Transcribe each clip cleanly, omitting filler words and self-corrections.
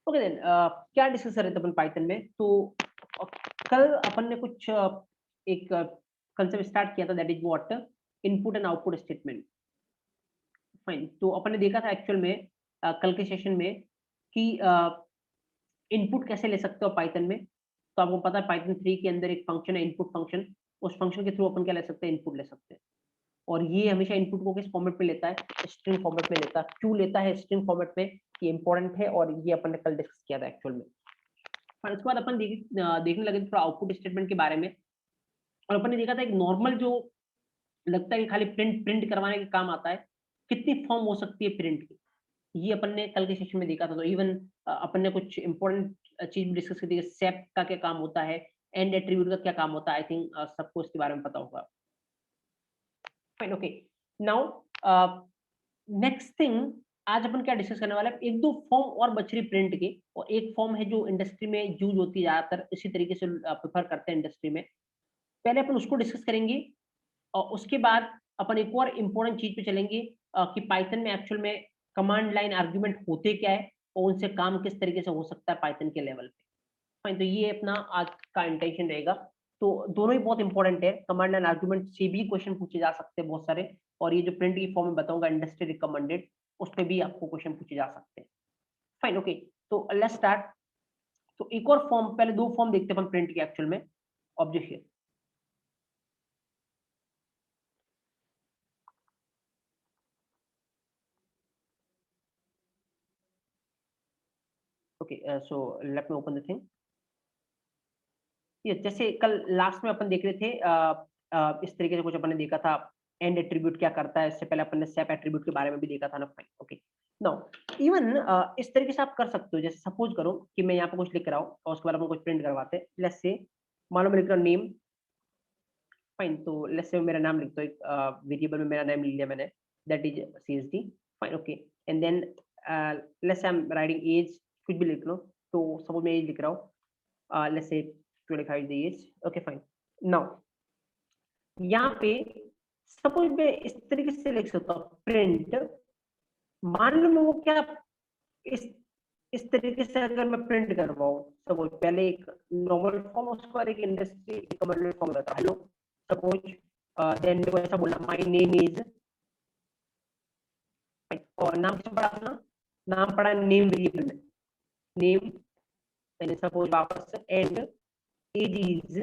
Okay then क्या discuss कर रहे थे अपन पाइथन में। तो अ, कल अपन ने कुछ एक कंसेप्ट स्टार्ट किया था, that is what input and output statement. Fine, तो अपन ने देखा था एक्चुअल में कल के सेशन में कि इनपुट कैसे ले सकते हो पाइथन में। तो आपको पता है पाइथन 3 के अंदर एक फंक्शन है इनपुट फंक्शन। उस फंक्शन के थ्रू अपन क्या ले सकते हैं, इनपुट ले सकते हैं। और ये हमेशा इनपुट को किस फॉर्मेट में लेता है, स्ट्रिंग फॉर्मेट में लेता है। क्यों लेता है स्ट्रिंग फॉर्मेट में, ये इंपॉर्टेंट है और ये अपन ने कल डिस्कस किया था एक्चुअल में। और इसके बाद अपन देखने लगे थोड़ा आउटपुट स्टेटमेंट के बारे में। और अपन ने देखा था एक नॉर्मल जो लगता है कि खाली प्रिंट प्रिंट करवाने के काम आता है, कितनी फॉर्म हो सकती है प्रिंट की, ये अपन ने कल के सेशन में देखा था। तो इवन अपन ने कुछ इंपॉर्टेंट चीज भी डिस्कस की थी, सेप का क्या काम होता है, एंड एट्रीब्यूट का क्या काम होता है। आई थिंक सबको इसके बारे में पता होगा। Fine, okay. Now next thing, आज अपन क्या डिस्कस करने वाले हैं, एक दो फॉर्म और बच रही प्रिंट के। और एक फॉर्म है जो इंडस्ट्री में यूज होती है ज्यादातर, इसी तरीके से प्रेफर करते हैं इंडस्ट्री में। पहले अपन उसको डिस्कस करेंगे और उसके बाद अपन एक और इम्पोर्टेंट चीज पे चलेंगे कि पाइथन में एक्चुअल में कमांड लाइन आर्ग्यूमेंट होते क्या है और उनसे काम किस तरीके से हो सकता है पाइथन के लेवल पे। फाइन, तो ये अपना आज का इंटेंशन रहेगा। तो दोनों ही बहुत इंपॉर्टेंट है, कमांड एंड आर्ग्यूमेंट से भी क्वेश्चन पूछे जा सकते हैं बहुत सारे। और ये जो प्रिंट की फॉर्म में बताऊंगा इंडस्ट्री रिकमेंडेड, उस पर भी आपको क्वेश्चन पूछे जा सकते हैं। Fine, okay. तो लेट्स स्टार्ट। तो एक और फॉर्म, पहले दो फॉर्म देखते हैं अपन प्रिंट की एक्चुअल में। Object here, okay. So let me open the thing. ये जैसे कल लास्ट में अपन देख रहे थे इस तरीके से कुछ अपन ने देखा था, एंड एट्रीब्यूट क्या करता है। इससे पहले अपन ने सेप एट्रीब्यूट के बारे में भी देखा था ना। Fine, okay. नाउ इवन इस तरीके से आप कर सकते हो। जैसे सपोज करो कि मैं यहाँ पे कुछ लिख रहा हूँ और उसके बाद अपन कुछ प्रिंट करवाते हैं। लेट्स से मान लो मैं लिख रहा हूँ नेम। फाइन, तो लेट्स से मेरा नाम लिख दो, एक वेरिएबल में मेरा नाम लिख लिया मैंने, that is CSD। Fine, okay. And then let's say I am writing as, कुछ भी लिख लो। तो सपोज मैं एज लिख रहा हूँ, let's say 25 the age. Okay, fine. Now यहाँ पे सपोज मैं इस तरीके से लिख सकता हूँ, प्रिंट। मान लो मैं वो क्या, इस इस तरीके से अगर मैं प्रिंट करवाऊँ, सपोज पहले एक नॉर्मल फॉर्म, उसके बाद एक इंडस्ट्री रिकमेंडेड फॉर्म रहता है। हेलो, सपोज देन मेरे को ऐसा बोलना, माय नेम इज, और नाम किसमें पड़ा अपना, नाम पड़ा नेम वेरिएबल में, नेम। मैंने सपोज वापस and age is,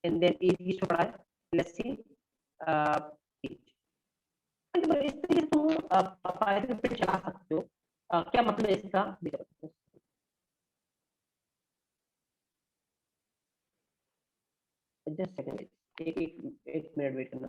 and then age किसमें पड़ा है, लेट्स सी एज। तो इस तरीके से तुम पाइथन पे चला सकते हो। क्या मतलब है इसका, देखो। जस्ट सेकंड, एक एक एक मिनट वेट करना।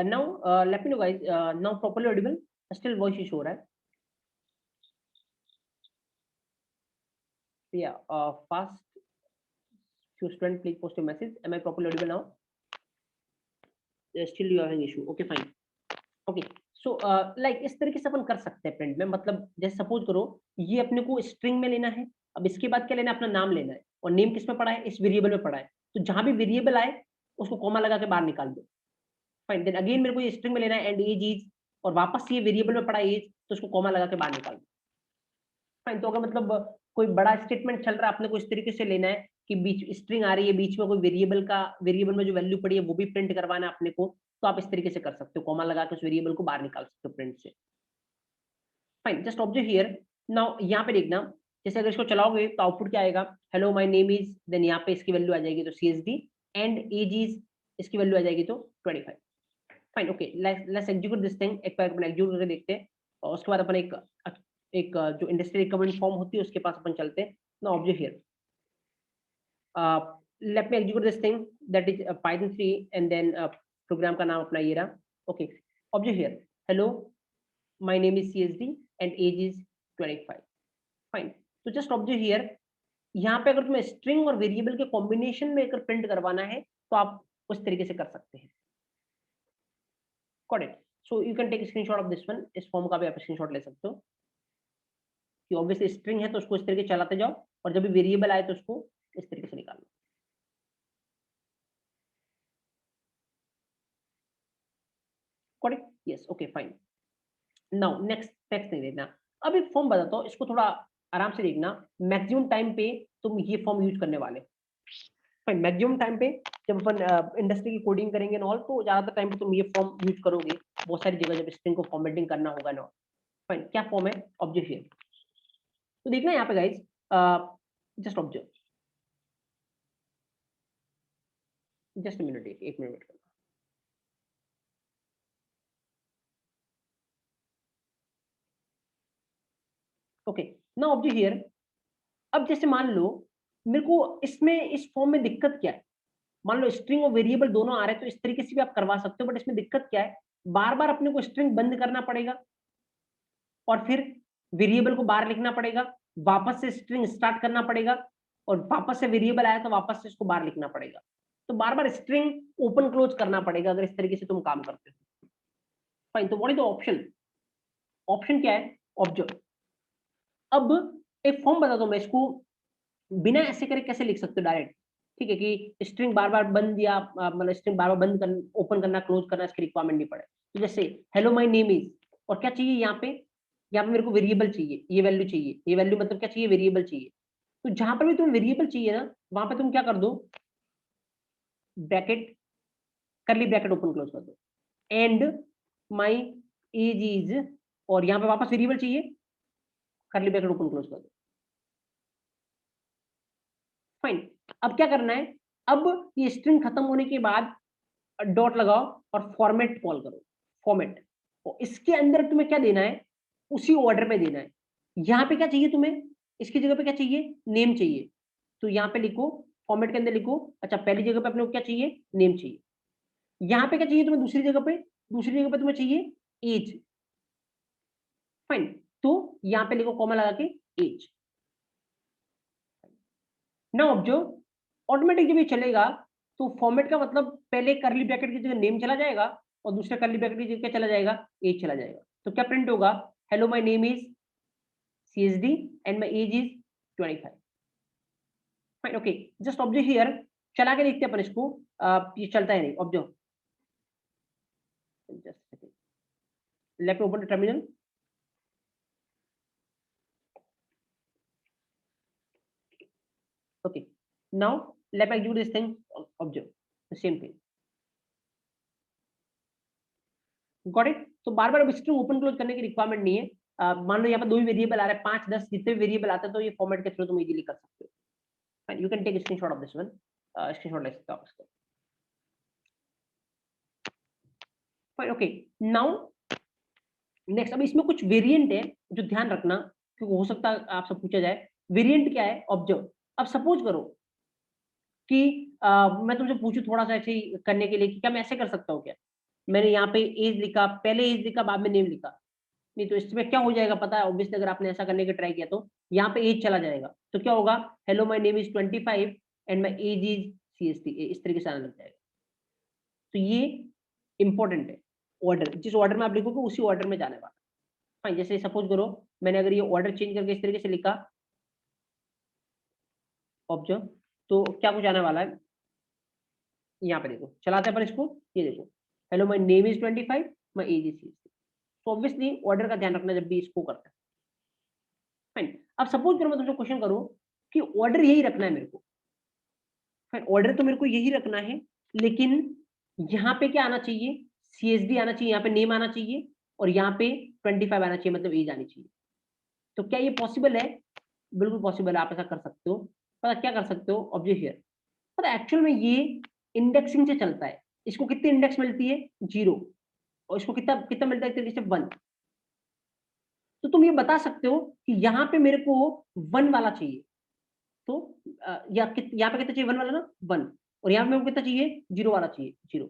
Now let me no guys, now properly Audible, still voice issue हो रहा है। या fast, few student please post a message, am I properly audible now? Still you are having issue, okay fine, okay। So like इस तरीके से अपन कर सकते हैं प्रिंट में। मतलब जैसे सपोज करो ये अपने को स्ट्रिंग में लेना है, अब इसके बाद क्या लेना है, अपना नाम लेना है। और नेम किस में पड़ा है, इस वेरिएबल में पड़ा है। तो जहां भी वेरिएबल आए उसको कॉमा लगा के बाहर निकाल दो। फाइन, देन अगेन मेरे को ये स्ट्रिंग में लेना है एंड एज इज, और वापस ये वेरिएबल में पड़ा एज, तो उसको कॉमा लगा के बाहर निकाल दो। फाइन, तो अगर मतलब कोई बड़ा स्टेटमेंट चल रहा है, आपने को इस तरीके से लेना है कि बीच स्ट्रिंग आ रही है, बीच में कोई वेरिएबल में जो वैल्यू पड़ी है वो भी प्रिंट करवाना है अपने को, तो आप इस तरीके से कर सकते हो, कॉमा लगा के उस वेरिएबल को बाहर निकाल सकते हो प्रिंट से। Fine, just observe here now, यहाँ पे देखना, जैसे अगर इसको चलाओगे तो आउटपुट क्या आएगा, hello my name is, then यहाँ पे इसकी वैल्यू आ जाएगी तो CSD, एंड एज इज, इसकी वैल्यू आ जाएगी तो 25। Fine, okay, let's execute this thing, एक बार अपन एग्जीक्यूट करके देखते हैं, और उसके बाद अपन एक जो इंडस्ट्रियल रिकमेंड फॉर्म होती है उसके पास अपन चलते हैं। Now observe here, let me execute this thing, that is Python 3, and then program का नाम अपना ये रहा। Okay, observe here, hello my name is CSD and age is 25। Fine, तो जस्ट ऑब्जर्व हियर, यहाँ पे अगर तुम्हें स्ट्रिंग और वेरिएबल के कॉम्बिनेशन में अगर प्रिंट करवाना है तो आप उस तरीके से कर सकते हैं। Got it? So you can take screenshot of this one, इस फॉर्म का भी आप स्क्रीनशॉट ले सकते हो कि ऑब्वियसली स्ट्रिंग है तो उसको इस तरीके चलाते जाओ, और जब भी वेरिएबल आए तो उसको इस तरीके से निकालना। Got it? Yes, okay, fine. Now next नहीं देखना, अब एक फॉर्म बताता हूँ, इसको थोड़ा आराम से देखना। मैक्सिमम टाइम पे तुम ये फॉर्म यूज करने वाले, फाइन, मैक्सिमम टाइम पे जब अपन इंडस्ट्री की कोडिंग करेंगे ना, तो ज्यादातर टाइम पे तुम ये फॉर्म यूज करोगे बहुत सारी जगह जब स्ट्रिंग को फॉर्मेटिंग करना होगा ना। फाइन, क्या फॉर्म है, ऑब्जेक्ट हियर, तो देखना यहाँ पे guys, just observe, just minute, एक मिनट वेट करना। ओके, नाउ ऑब्जर्व हियर, अब जैसे मान लो मेरे को इसमें इस फॉर्म में दिक्कत क्या है, मान लो स्ट्रिंग और वेरिएबल दोनों आ रहे हैं तो इस तरीके से भी आप करवा सकते हो, बट इसमें दिक्कत क्या है, बार बार अपने को स्ट्रिंग बंद करना पड़ेगा और फिर वेरिएबल को बाहर लिखना पड़ेगा, वापस से स्ट्रिंग स्टार्ट करना पड़ेगा, और वापस से वेरिएबल आया तो वापस से इसको बाहर लिखना पड़ेगा, तो बार बार स्ट्रिंग ओपन क्लोज करना पड़ेगा अगर इस तरीके से तुम काम करते हो। फाइन, तो what is the option, option क्या है, ऑब्जर्व, अब एक फॉर्म बता दो मैं इसको बिना ऐसे करे कैसे लिख सकते हो डायरेक्ट, ठीक है, कि स्ट्रिंग बार बार बंद या मतलब स्ट्रिंग बार बार बंद कर ओपन करना क्लोज करना इसकी रिक्वायरमेंट नहीं पड़े, तो जैसे हेलो माय नेम इज, और क्या चाहिए यहाँ पे मेरे को वेरिएबल चाहिए, ये वैल्यू चाहिए, ये वैल्यू मतलब क्या चाहिए, वेरिएबल चाहिए, तो जहां पर भी तुम्हें वेरिएबल चाहिए ना, वहां पे तुम क्या कर दो, ब्रैकेट, करली ब्रैकेट ओपन क्लोज कर दो, एंड माय एज इज, और यहाँ पे वापस वेरिएबल चाहिए, करली ब्रैकेट ओपन क्लोज कर दो। फाइन, अब क्या करना है, अब ये स्ट्रिंग खत्म होने के बाद डॉट लगाओ और फॉर्मेट कॉल करो, फॉर्मेट, और इसके अंदर तुम्हें क्या देना है, उसी ऑर्डर में देना है। यहाँ पे क्या चाहिए तुम्हें, इसकी जगह पे क्या चाहिए, नेम चाहिए, तो यहाँ पे लिखो, फॉर्मेट के अंदर लिखो, अच्छा पहली जगह पे अपने को क्या चाहिए, नेम चाहिए, यहाँ पे क्या चाहिए तुम्हें, दूसरी जगह पे तुम्हें चाहिए एज। फाइन, तो यहाँ पे लिखो कॉमा लगा के एज। ना ऑब्जर्व, ऑटोमेटिक जब ये चलेगा तो फॉर्मेट का मतलब पहले करली ब्रैकेट की जगह नेम चला जाएगा और दूसरे करली ब्रैकेट की जगह क्या चला जाएगा, एज चला जाएगा, तो क्या प्रिंट होगा, hello my name is CSD and my age is 25। Fine, okay, just observe here, चला के देखते हैं अपन इसको, ये चलता है नहीं, observe, just let me open the terminal. Okay, now let me execute this thing, observe the same thing, got it? तो बार बार स्ट्रिंग ओपन क्लोज करने की रिक्वायरमेंट नहीं है। मान लो यहाँ पर दो ही वेरिएबल आ रहे हैं, 5 10 जितने वेरिएबल आते हैं तो ये फॉर्मेट के थ्रू तुम इजीली कर सकते हो। You can take screenshot of this one, screenshot ले सकते हो आप इसका। फाइन, ओके, नाउ नेक्स्ट, अब इसमें कुछ वेरिएंट है जो ध्यान रखना, क्योंकि हो सकता है आपसे पूछा जाए वेरिएंट क्या है, ऑब्जर्व, अब सपोज करो कि मैं तुमसे पूछूं थोड़ा सा ऐसे ही करने के लिए कि क्या मैं ऐसे कर सकता हूँ क्या, मैंने यहाँ पे एज लिखा, पहले एज लिखा, बाद में नेम लिखा, नहीं, तो इसमें क्या हो जाएगा पता है, ऑब्वियसली अगर आपने ऐसा करने का ट्राई किया तो यहाँ पे एज चला जाएगा, तो क्या होगा, hello my name is 25 and my age is CST, इस तरीके से आने लग जाएगा। तो ये इंपॉर्टेंट है, ऑर्डर, जिस ऑर्डर में आप लिखोगे उसी ऑर्डर में जाने वाला। हाँ, जैसे सपोज करो मैंने अगर ये ऑर्डर चेंज करके इस तरीके से लिखा, ऑब्जर्व, तो क्या कुछ आने वाला है, यहाँ पे देखो, चलाते हैं पर इसको, ये देखो, hello my name is 25 my age is 60, तो ऑब्वियसली ऑर्डर का ध्यान रखना जब भी इसको करते हैं। फाइन। अब सपोज करो मैं तुमसे क्वेश्चन करूं कि ऑर्डर यही रखना है मेरे को, फाइन, ऑर्डर तो मेरे को यही रखना है, लेकिन यहाँ पे क्या आना चाहिए, CSD आना चाहिए, यहाँ पे नेम आना चाहिए, और यहाँ पे 25 आना चाहिए, मतलब एज आनी चाहिए। तो क्या ये पॉसिबल है? बिल्कुल पॉसिबल है, आप ऐसा कर सकते हो। पता क्या कर सकते हो, ऑब्जेक्ट हियर, पता एक्चुअल में ये इंडेक्सिंग से चलता है। इसको कितनी इंडेक्स मिलती है, 0, और इसको कितना कितना मिलता है, एक तरीके से 1। तो तुम ये बता सकते हो कि यहाँ पे मेरे को 1 वाला चाहिए, तो यहाँ पे कितना चाहिए, 1 वाला ना, 1, और यहाँ पे मेरे को कितना चाहिए, 0 वाला चाहिए, 0।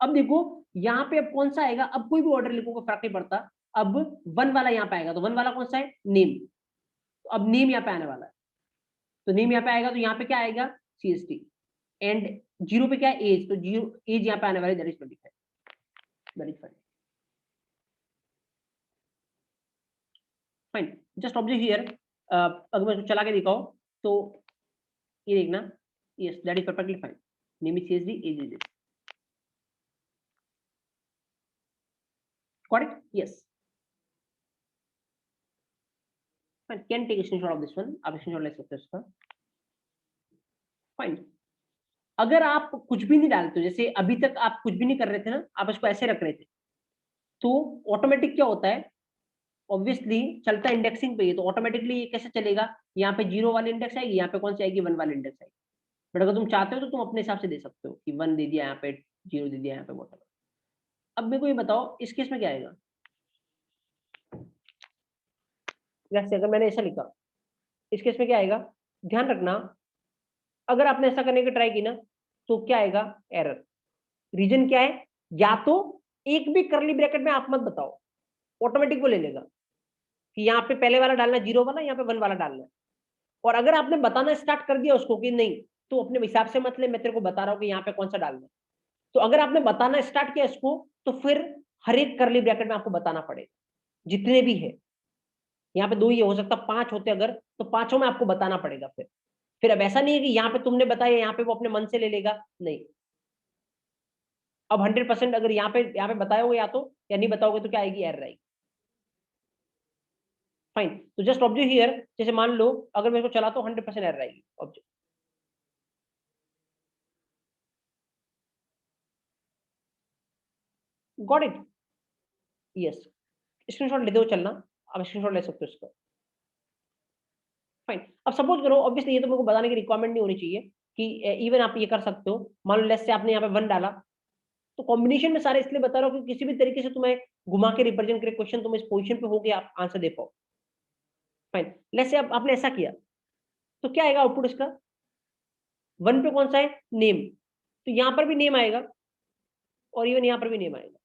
अब देखो यहाँ पे अब कौन सा आएगा, अब कोई भी ऑर्डर लिखो कोई फर्क नहीं पड़ता। अब 1 वाला यहाँ पे आएगा, तो 1 वाला कौन सा है, नेम। तो अब नेम यहाँ पे आने वाला है, तो नेम यहाँ पे आएगा, तो यहाँ पे क्या आएगा, CST, एंड 0 पे क्या है, एज, तो 0 एज यहाँ पे आने वाली, that is 25, that is fine. Just observe here, अगर मैं इसको चला के दिखाओ तो ये देखना, yes that is perfectly fine, name is CSD, age is, got it, yes fine. Can take screenshot of this one, आप स्क्रीनशॉट ले सकते हो इसका, फाइन। अगर आप कुछ भी नहीं डालते हो, जैसे अभी तक आप कुछ भी नहीं कर रहे थे ना, आप इसको ऐसे रख रहे थे, तो ऑटोमेटिक क्या होता है, ऑब्वियसली चलता है इंडेक्सिंग पे, ये तो ऑटोमेटिकली ये कैसे चलेगा, यहाँ पे 0 वाली इंडेक्स आएगी, यहाँ पे कौन सी आएगी, 1 वाली इंडेक्स आएगी। बट अगर तुम चाहते हो तो तुम अपने हिसाब से दे सकते हो कि 1 दे दिया यहाँ पे, 0 दे दिया यहाँ पे, वॉट। अब मेरे को ये बताओ इस केस में क्या आएगा, जैसे अगर मैंने ऐसा लिखा, इस केस में क्या आएगा, ध्यान रखना, अगर आपने ऐसा करने की ट्राई की ना, तो क्या आएगा, एरर। रीजन क्या है, या तो एक भी करली ब्रैकेट में आप मत बताओ, ऑटोमेटिक वो ले लेगा कि यहाँ पे पहले वाला डालना 0 वाला, यहाँ पे 1 वाला डालना है। और अगर आपने बताना स्टार्ट कर दिया उसको कि नहीं, तो अपने हिसाब से मतलब मैं तेरे को बता रहा हूँ कि यहाँ पे कौन सा डालना है, तो अगर आपने बताना स्टार्ट किया इसको, तो फिर हर एक करली ब्रैकेट में आपको बताना पड़ेगा, जितने भी है, यहाँ पे 2 ही हो सकता 5 होते अगर, तो पांचों में आपको बताना पड़ेगा। फिर अब ऐसा नहीं है कि यहाँ पे तुमने बताया यहाँ पे वो अपने मन से ले लेगा, नहीं। अब 100% अगर यहाँ पे बताओगे या तो, या नहीं बताओगे तो क्या आएगी, एरर आएगी, फाइन। तो जस्ट ऑब्जर्व हियर, जैसे मान लो अगर मैं इसको चलाता हूँ 100% एरर आएगी, observe, got it, yes. Screenshot लेते हो चलना, आप स्क्रीनशॉट ले सकते हो इसका, फाइन। अब सपोज करो, ऑब्वियसली ये तो मेरे को बताने की रिक्वायरमेंट नहीं होनी चाहिए कि इवन आप ये कर सकते हो, मान लो लेट्स से आपने यहाँ पे 1 डाला, तो कॉम्बिनेशन में सारे इसलिए बता रहा हूँ कि किसी भी तरीके से तुम्हें घुमा के रिप्रेजेंट करे क्वेश्चन, तुम इस पोजीशन पे हो गए, आप आंसर दे पाओ, फाइन। लेट्स से आपने ऐसा किया, तो क्या आएगा आउटपुट इसका, 1 पे कौन सा है, नेम, तो यहाँ पर भी नेम आएगा, और इवन यहाँ पर भी नेम आएगा,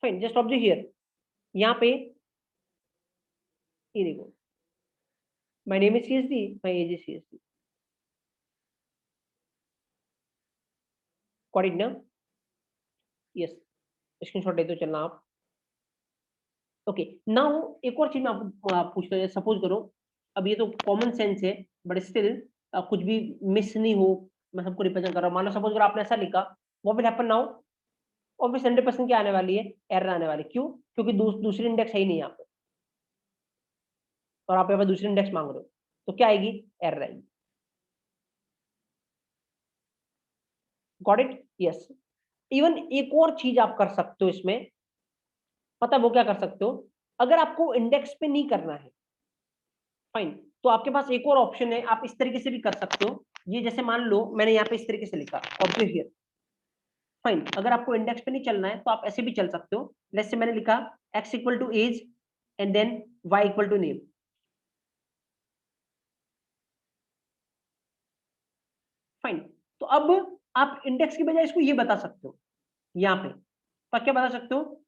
फाइन। जस्ट ऑब्जर्व हियर, यहाँ पे ये देखो, my name is CSD, my age is CSD, got it ना, यस। स्क्रीनशॉट लेते हो चलना आप, ओके। नाउ एक और चीज मैं आपको पूछता हूँ, सपोज करो, अब ये तो कॉमन सेंस है, बट स्टिल कुछ भी मिस नहीं हो, मैं सबको रिप्रेजेंट कर रहा हूँ। मान लो सपोज करो आपने ऐसा लिखा, what will happen now, obvious 100% क्या आने वाली है, एरर आने वाली, क्यों, क्योंकि दूसरी इंडेक्स है ही नहीं यहाँ पे, और आप यहाँ पे दूसरी इंडेक्स मांग रहे हो, तो क्या आएगी, एरर आएगी, गॉट इट, यस। इवन एक और चीज आप कर सकते हो इसमें, पता है वो क्या कर सकते हो, अगर आपको इंडेक्स पे नहीं करना है, फाइन, तो आपके पास एक और ऑप्शन है, आप इस तरीके से भी कर सकते हो। ये जैसे मान लो मैंने यहाँ पे इस तरीके से लिखा, ऑब्जेक्ट हियर, फाइन। अगर आपको इंडेक्स पे नहीं चलना है तो आप ऐसे भी चल सकते हो, जैसे मैंने लिखा x equal to age and then y equal to name, fine. तो अब आप इंडेक्स की बजाय इसको ये बता सकते हो, यहाँ पे तो क्या बता सकते हो,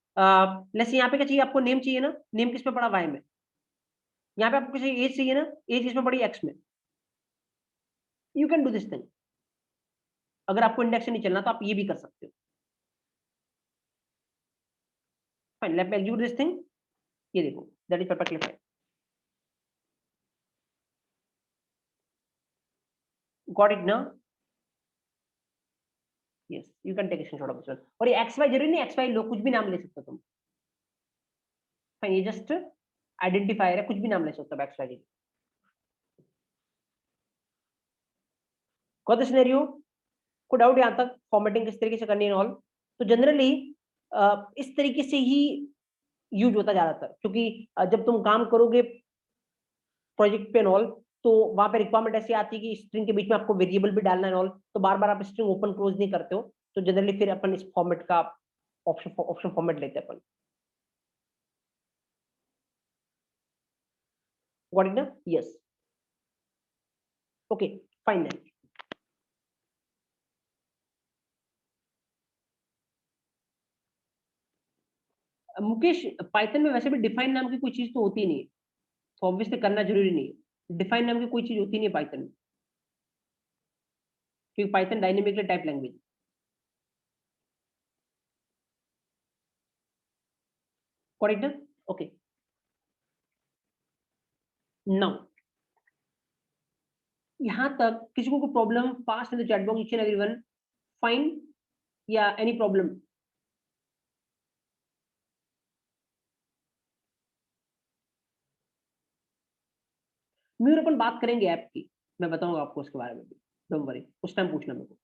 जैसे यहाँ पे क्या चाहिए आपको, नेम चाहिए ना, नेम किस पे पड़ा, y में। यहाँ पे आपको किसी एज चाहिए ना, एज किस में पड़ी, x में। You can do this thing, अगर आपको इंडेक्स से नहीं चलना तो आप ये भी कर सकते हो, fine. Let me execute this thing, ये देखो, that is perfectly fine, got it ना, yes you can take a screenshot of this. और ये एक्स वाई जरूरी नहीं, एक्स वाई लो, कुछ भी नाम ले सकते हो तुम। फाइन, ये जस्ट आइडेंटिफायर है, कुछ भी नाम ले सकते हो एक्स वाई। कौन सिनेरियो को डाउट यहाँ तक फॉर्मेटिंग किस तरीके से करनी है ऑल? तो जनरली इस तरीके से ही यूज होता ज्यादातर, क्योंकि जब तुम काम करोगे प्रोजेक्ट पे ऑल, तो वहां पे रिक्वायरमेंट ऐसी आती है कि स्ट्रिंग के बीच में आपको वेरिएबल भी डालना है ऑल, तो बार बार आप स्ट्रिंग ओपन क्लोज नहीं करते हो, तो जनरली फिर अपन इस फॉर्मेट का ऑप्शन फॉर्मेट लेते हैं अपन। गॉट इट ना? Yes okay fine then. Mukesh, Python में वैसे भी डिफाइन नाम की कोई चीज तो होती नहीं है, तो ऑब्वियसली करना जरूरी नहीं है। डिफाइन नाम की कोई चीज होती नहीं है पाइथन में, क्योंकि Python dynamically type language. Correct? Okay now यहां तक किसी को कोई problem? Pass in the chat box each and everyone fine, या एनी प्रॉब्लम? म्यूर अपन बात करेंगे ऐप की, मैं बताऊंगा आपको उसके बारे में भी, डोंट वरी, उस टाइम पूछना मेरे को।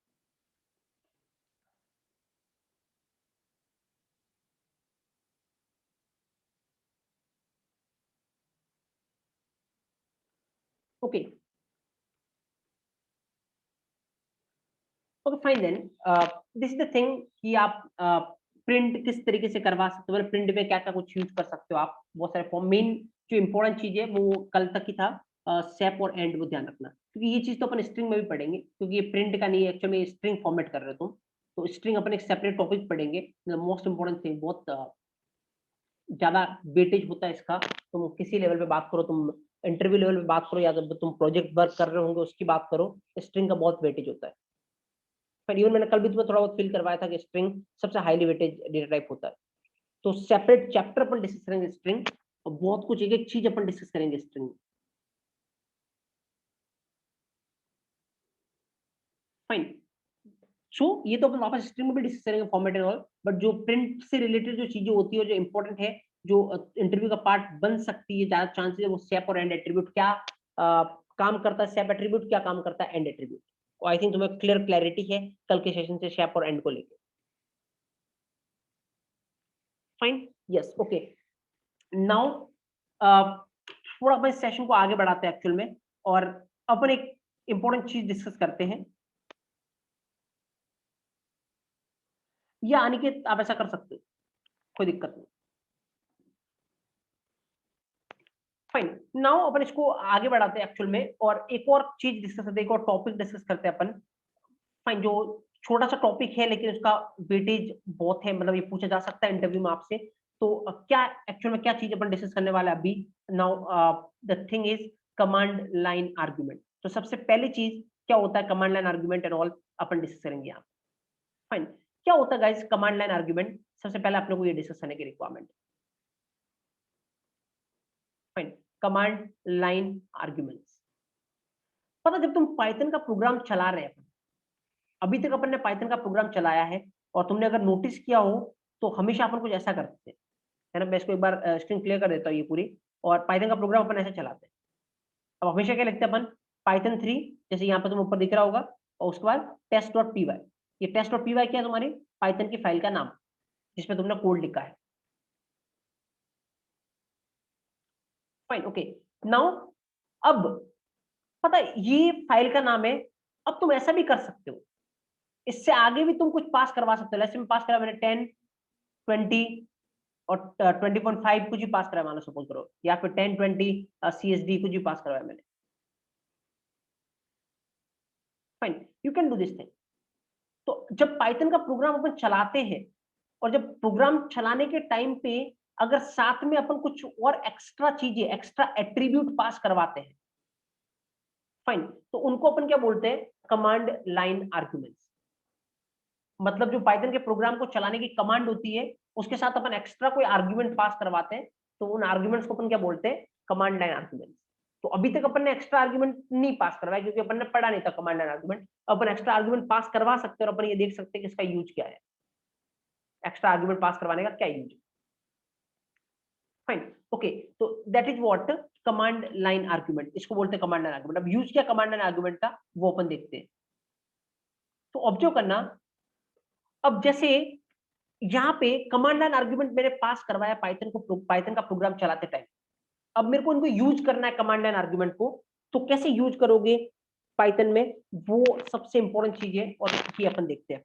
Okay okay fine then, this is the thing कि आप प्रिंट किस तरीके से करवा सकते हो, मतलब प्रिंट में क्या क्या कुछ यूज कर सकते हो आप, बहुत सारे फॉर्म। मेन जो इंपॉर्टेंट चीज है वो कल तक ही था, सेप और एंड, वो ध्यान रखना, क्योंकि ये चीज तो अपन स्ट्रिंग में भी पढ़ेंगे, क्योंकि ये प्रिंट का नहीं है एक्चुअली, स्ट्रिंग फॉर्मेट कर रहे हो तुम, तो स्ट्रिंग अपन एक सेपरेट टॉपिक पढ़ेंगे। मोस्ट इंपॉर्टेंट थिंग, बहुत ज्यादा वेटेज होता है इसका। तुम किसी लेवल पे बात करो, तुम इंटरव्यू लेवल पे बात करो, या जब तुम प्रोजेक्ट वर्क कर रहे होंगे उसकी बात करो, स्ट्रिंग का बहुत वेटेज होता है। पर इवन मैंने कल भी तुम्हें थोड़ा बहुत फील करवाया था कि स्ट्रिंग सबसे हाईली वेटेज डेटा टाइप होता है। तो सेपरेट चैप्टर अपन डिस्कस करेंगे स्ट्रिंग, और बहुत कुछ एक एक चीज अपन डिस्कस करेंगे स्ट्रिंग। फाइन, सो ये तो अपन वापस स्ट्रिंग में भी डिस्कस करेंगे फॉर्मेट एंड ऑल, बट जो प्रिंट से रिलेटेड जो चीजें होती है, जो इंपॉर्टेंट है, जो इंटरव्यू का पार्ट बन सकती है, ज्यादा चांसेस है, वो सेप और एंड एट्रीब्यूट क्या काम करता है, सेप एट्रीब्यूट क्या काम करता है, एंड एट्रीब्यूट। आई थिंक तुम्हें क्लैरिटी है कल के सेशन से सेप और एंड को लेकर। फाइन, यस ओके नाउ थोड़ा अपन इस सेशन को आगे बढ़ाते हैं एक्चुअल में, और अपन एक इंपॉर्टेंट चीज डिस्कस करते हैं। या अनिकेत आप ऐसा कर सकते हो, कोई दिक्कत नहीं। फाइन, नाउ अपन इसको आगे बढ़ाते हैं एक्चुअल में, और एक और चीज डिस्कस करते हैं, एक और टॉपिक डिस्कस करते हैं अपन। फाइन, जो छोटा सा टॉपिक है लेकिन उसका वेटेज बहुत है, मतलब ये पूछा जा सकता है इंटरव्यू में आपसे। तो क्या एक्चुअल में क्या चीज अपन डिस्कस करने वाले हैं अभी? Now the thing is command line argument. तो सबसे पहली चीज क्या होता है command line argument and all, upon discuss करेंगे यहाँ। फाइन, क्या होता है गाइस कमांड लाइन आर्ग्यूमेंट? सबसे पहले अपने को ये डिस्कस करने की requirement. Fine, command line arguments. पता, जब तुम पाइथन का प्रोग्राम चला रहे हैं, अभी तक अपन ने पाइथन का प्रोग्राम चलाया है, और तुमने अगर नोटिस किया हो, तो हमेशा अपन कुछ ऐसा करते हैं, है ना? मैं इसको एक बार स्क्रीन क्लियर कर देता हूँ ये पूरी, और पाइथन का प्रोग्राम अपन ऐसे चलाते हैं। अब हमेशा क्या लिखते हैं अपन? पाइथन 3, जैसे यहाँ पर तुम ऊपर दिख रहा होगा, और उसके बाद test.py। ये test.py क्या है? तुम्हारी पाइथन की फाइल का नाम, जिसमें तुमने कोड लिखा है। फाइन ओके नाउ, अब पता है ये फाइल का नाम है। अब तुम ऐसा भी कर सकते हो, इससे आगे भी तुम कुछ पास करवा सकते हो। जैसे मैं पास करा मैंने 10, 20 और 20.5 कुछ भी पास कराया, मानो सपोज करो, या फिर 10, 20 CSD कुछ भी पास करवाया मैंने। Fine, you can do this thing. तो जब पाइथन का प्रोग्राम अपन चलाते हैं, और जब प्रोग्राम चलाने के टाइम पे अगर साथ में अपन कुछ और एक्स्ट्रा चीजें, एक्स्ट्रा एट्रीब्यूट पास करवाते हैं, फाइन, तो उनको अपन क्या बोलते हैं? Command line arguments. मतलब जो पाइथन के प्रोग्राम को चलाने की कमांड होती है, उसके साथ अपन एक्स्ट्रा कोई आर्ग्यूमेंट पास करवाते हैं, तो उन आर्ग्यूमेंट्स को अपन क्या बोलते हैं? Command line arguments. तो अभी तक अपन ने एक्स्ट्रा आर्ग्यूमेंट नहीं पास करवाया क्योंकि अपन ने पढ़ा नहीं था command and argument. Upon extra argument pass करवा सकते हैं और अपन ये देख सकते हैं कि इसका यूज क्या है, एक्स्ट्रा आर्ग्यूमेंट पास करवाने का क्या यूज है। फाइन, ओके, तो that is what command line argument, इसको बोलते हैं कमांड लाइन आर्ग्यूमेंट। अब यूज क्या कमांड लाइन आर्ग्यूमेंट का वो अपन देखते हैं। तो ऑब्जर्व करना, अब जैसे यहाँ पे कमांड लाइन आर्ग्यूमेंट मैंने पास करवाया पाइथन का प्रोग्राम चलाते टाइम। अब मेरे को इनको यूज करना है कमांड लाइन आर्ग्यूमेंट को, तो कैसे यूज करोगे पाइथन में, वो सबसे इंपॉर्टेंट चीज है और ये अपन देखते हैं।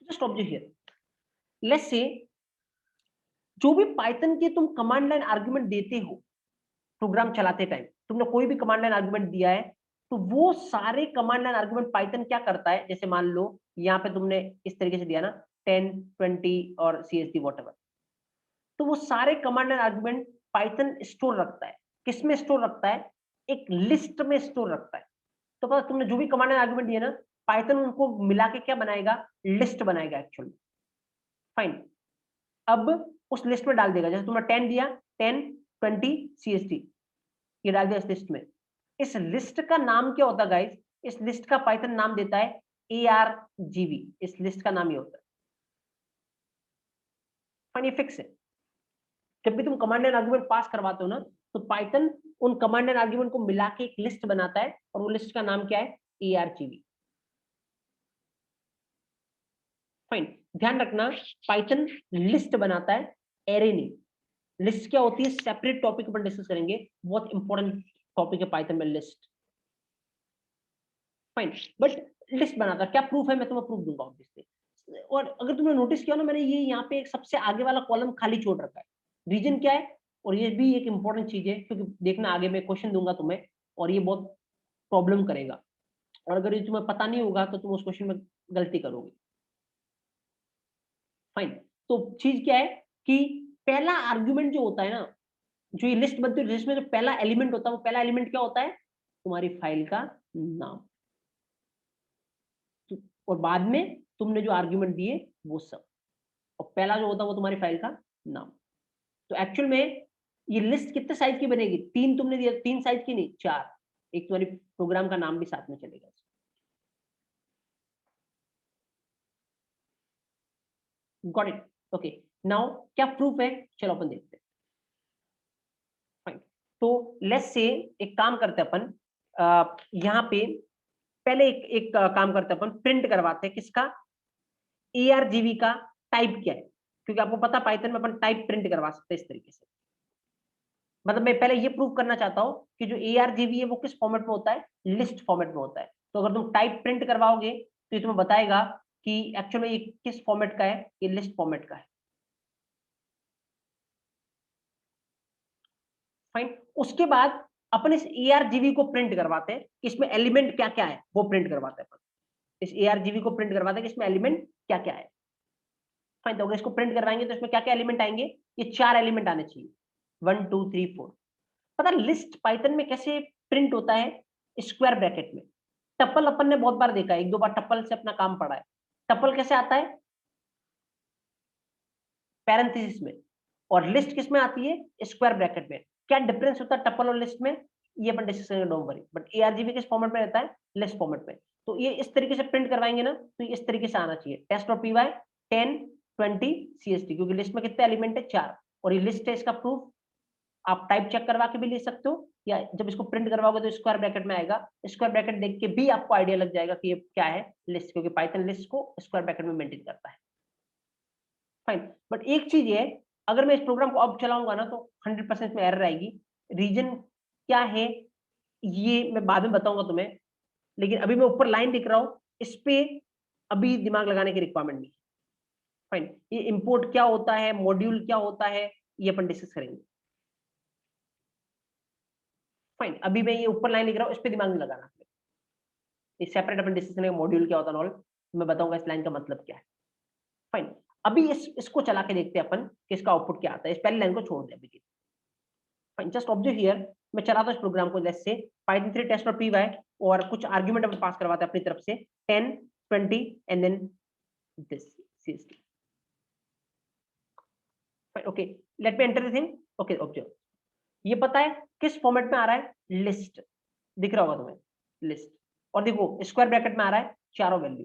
Just observe here, let's say जो भी पाइथन के तुम कमांड लाइन आर्ग्यूमेंट देते हो प्रोग्राम चलाते टाइम, तुमने कोई भी कमांड लाइन आर्ग्यूमेंट दिया है, तो वो सारे कमांड लाइन आर्ग्यूमेंट पाइथन क्या करता है, जैसे मान लो यहाँ पे तुमने इस तरीके से दिया ना 10, 20 और CSD वॉटएवर, तो वो सारे command line argument Python store रखता है। किसमें स्टोर रखता है, एक लिस्ट में स्टोर रखता है। तो पता तुमने जो भी कमांड लाइन आर्ग्यूमेंट दिया ना, पाइथन उनको मिला के क्या बनाएगा, लिस्ट बनाएगा एक्चुअली। फाइन, अब उस लिस्ट में डाल देगा, जैसे तुमने 10 दिया, 10, 20, CSD ये डाल दिया इस लिस्ट में। इस लिस्ट का नाम क्या होता है गाइस, इस लिस्ट का पाइथन नाम देता है ARGV, इस लिस्ट का नाम ये होता है। फाइन, ये फिक्स है। जब भी तुम कमांड एंड आर्गुमेंट पास करवाते हो ना, तो पाइथन उन कमांड एंड आर्गुमेंट को मिला के एक लिस्ट बनाता है और वो लिस्ट का नाम क्या है, ARGV। फाइन, ध्यान रखना पाइथन लिस्ट बनाता है, एरे नहीं। लिस्ट क्या होती है, सेपरेट टॉपिक पर डिस्कस करेंगे, बहुत इंपॉर्टेंट टॉपिक है पाइथन में लिस्ट। फाइन, बट लिस्ट बनाता है, क्या प्रूफ है, मैं तुम्हें प्रूफ दूंगा ऑब्वियसली। और अगर तुमने नोटिस किया ना, मैंने ये यहाँ पे एक सबसे आगे वाला कॉलम खाली छोड़ रखा है, रीजन क्या है, और ये भी एक इंपॉर्टेंट चीज है क्योंकि देखना आगे मैं क्वेश्चन दूंगा तुम्हें और ये बहुत प्रॉब्लम करेगा, और अगर ये तुम्हें पता नहीं होगा तो तुम उस क्वेश्चन में गलती करोगे। फाइन, तो चीज क्या है कि पहला आर्ग्यूमेंट जो होता है ना, जो ये लिस्ट बनती है, लिस्ट में जो पहला एलिमेंट होता है, वो पहला एलिमेंट क्या होता है, तुम्हारी फाइल का नाम, और बाद में तुमने जो आर्ग्यूमेंट दिए वो सब, और पहला जो होता है वो तुम्हारी फाइल का नाम। तो एक्चुअल में ये लिस्ट कितने साइज की बनेगी, 3 तुमने दिया, 3 साइज की नहीं 4, एक तुम्हारी प्रोग्राम का नाम भी साथ में चलेगा। Got it, okay. नाउ क्या प्रूफ है, चलो अपन देखते हैं। फाइन, तो लेट्स से एक काम करते हैं अपन, यहाँ पे पहले एक काम करते हैं अपन, प्रिंट करवाते हैं किसका, ARGV का टाइप क्या है, क्योंकि आपको पता पाइथन में अपन टाइप प्रिंट करवा सकते हैं इस तरीके से। मतलब मैं पहले ये प्रूव करना चाहता हूं कि जो ARGV है वो किस फॉर्मेट में होता है, लिस्ट फॉर्मेट में होता है। तो अगर तुम टाइप प्रिंट करवाओगे तो ये तुम्हें बताएगा कि एक्चुअल में ये किस फॉर्मेट का है, ये लिस्ट फॉर्मेट का है। फाइन, उसके बाद अपन इस ARGV को प्रिंट करवाते हैं, इसमें एलिमेंट क्या क्या है वो प्रिंट करवाते हैं अपन। इस ARGV को प्रिंट करवाते हैं कि इसमें एलिमेंट क्या क्या है। फाइन, तो अगर इसको प्रिंट करवाएंगे तो इसमें क्या क्या एलिमेंट आएंगे, ये 4 एलिमेंट आने चाहिए, 1 2 3 4। पता लिस्ट पाइथन में कैसे प्रिंट होता है, स्क्वायर ब्रैकेट में। टपल अपन ने बहुत बार देखा है, 1 2 बार टपल से अपना काम पड़ा है। टपल कैसे आता है, पैरेंथेसिस में, और लिस्ट किस में आती है, स्क्वायर ब्रैकेट में। क्या डिफरेंस होता है टपल और लिस्ट में, ये अपन डिस्कस करेंगे, डोंट वरी। बट ARGV किस फॉर्मेट में रहता है, लिस्ट फॉर्मेट में। तो ये इस तरीके से प्रिंट करवाएंगे ना, तो इस तरीके से आना चाहिए, टेस्ट ऑफ py 10 20 CST, क्योंकि लिस्ट में कितने एलिमेंट है, 4, और ये लिस्ट है, इसका प्रूफ आप टाइप चेक करवा के भी ले सकते हो, या जब इसको प्रिंट करवाओगे तो स्क्वायर ब्रैकेट में आएगा, स्क्वायर ब्रैकेट देख के भी आपको आइडिया लग जाएगा कि ये क्या है, लिस्ट, क्योंकि पाइथन लिस्ट को स्क्वायर ब्रैकेट में मेंटेन करता है। फाइन, बट एक चीज है, अगर मैं इस प्रोग्राम को अब चलाऊंगा ना तो 100% में एरर आएगी। रीजन क्या है ये मैं बाद में बताऊंगा तुम्हें, लेकिन अभी मैं ऊपर लाइन लिख रहा हूं, इस पे अभी दिमाग लगाने की रिक्वायरमेंट नहीं। फाइन, ये इंपोर्ट क्या होता है, मॉड्यूल क्या होता है, ये अपन डिस्कस करेंगे। फाइन, अभी मैं ये ऊपर लाइन लिख रहा हूँ, इस पे दिमाग नहीं लगाना, इस सेपरेट अपन डिस्कस करेंगे मॉड्यूल क्या होता है ऑल, मैं बताऊंगा इस लाइन का मतलब क्या है। फाइन, अभी इसको चला के देखते हैं अपन कि इसका आउटपुट क्या आता है, इस पहली लाइन को छोड़ दे अभी। फाइन, जस्ट ऑब्जर्व हियर, मैं चलाता हूं इस प्रोग्राम को, लेट्स से python 3 टेस्ट और py, और कुछ आर्गुमेंट अपन पास करवाते हैं अपनी तरफ से, 10 20 and then this CST। Okay, let me enter the thing, okay observe, ये पता है किस फॉर्मेट में आ रहा है, लिस्ट दिख रहा होगा तुम्हें, लिस्ट। और देखो स्क्वायर ब्रैकेट में आ रहा है चारों वैल्यू।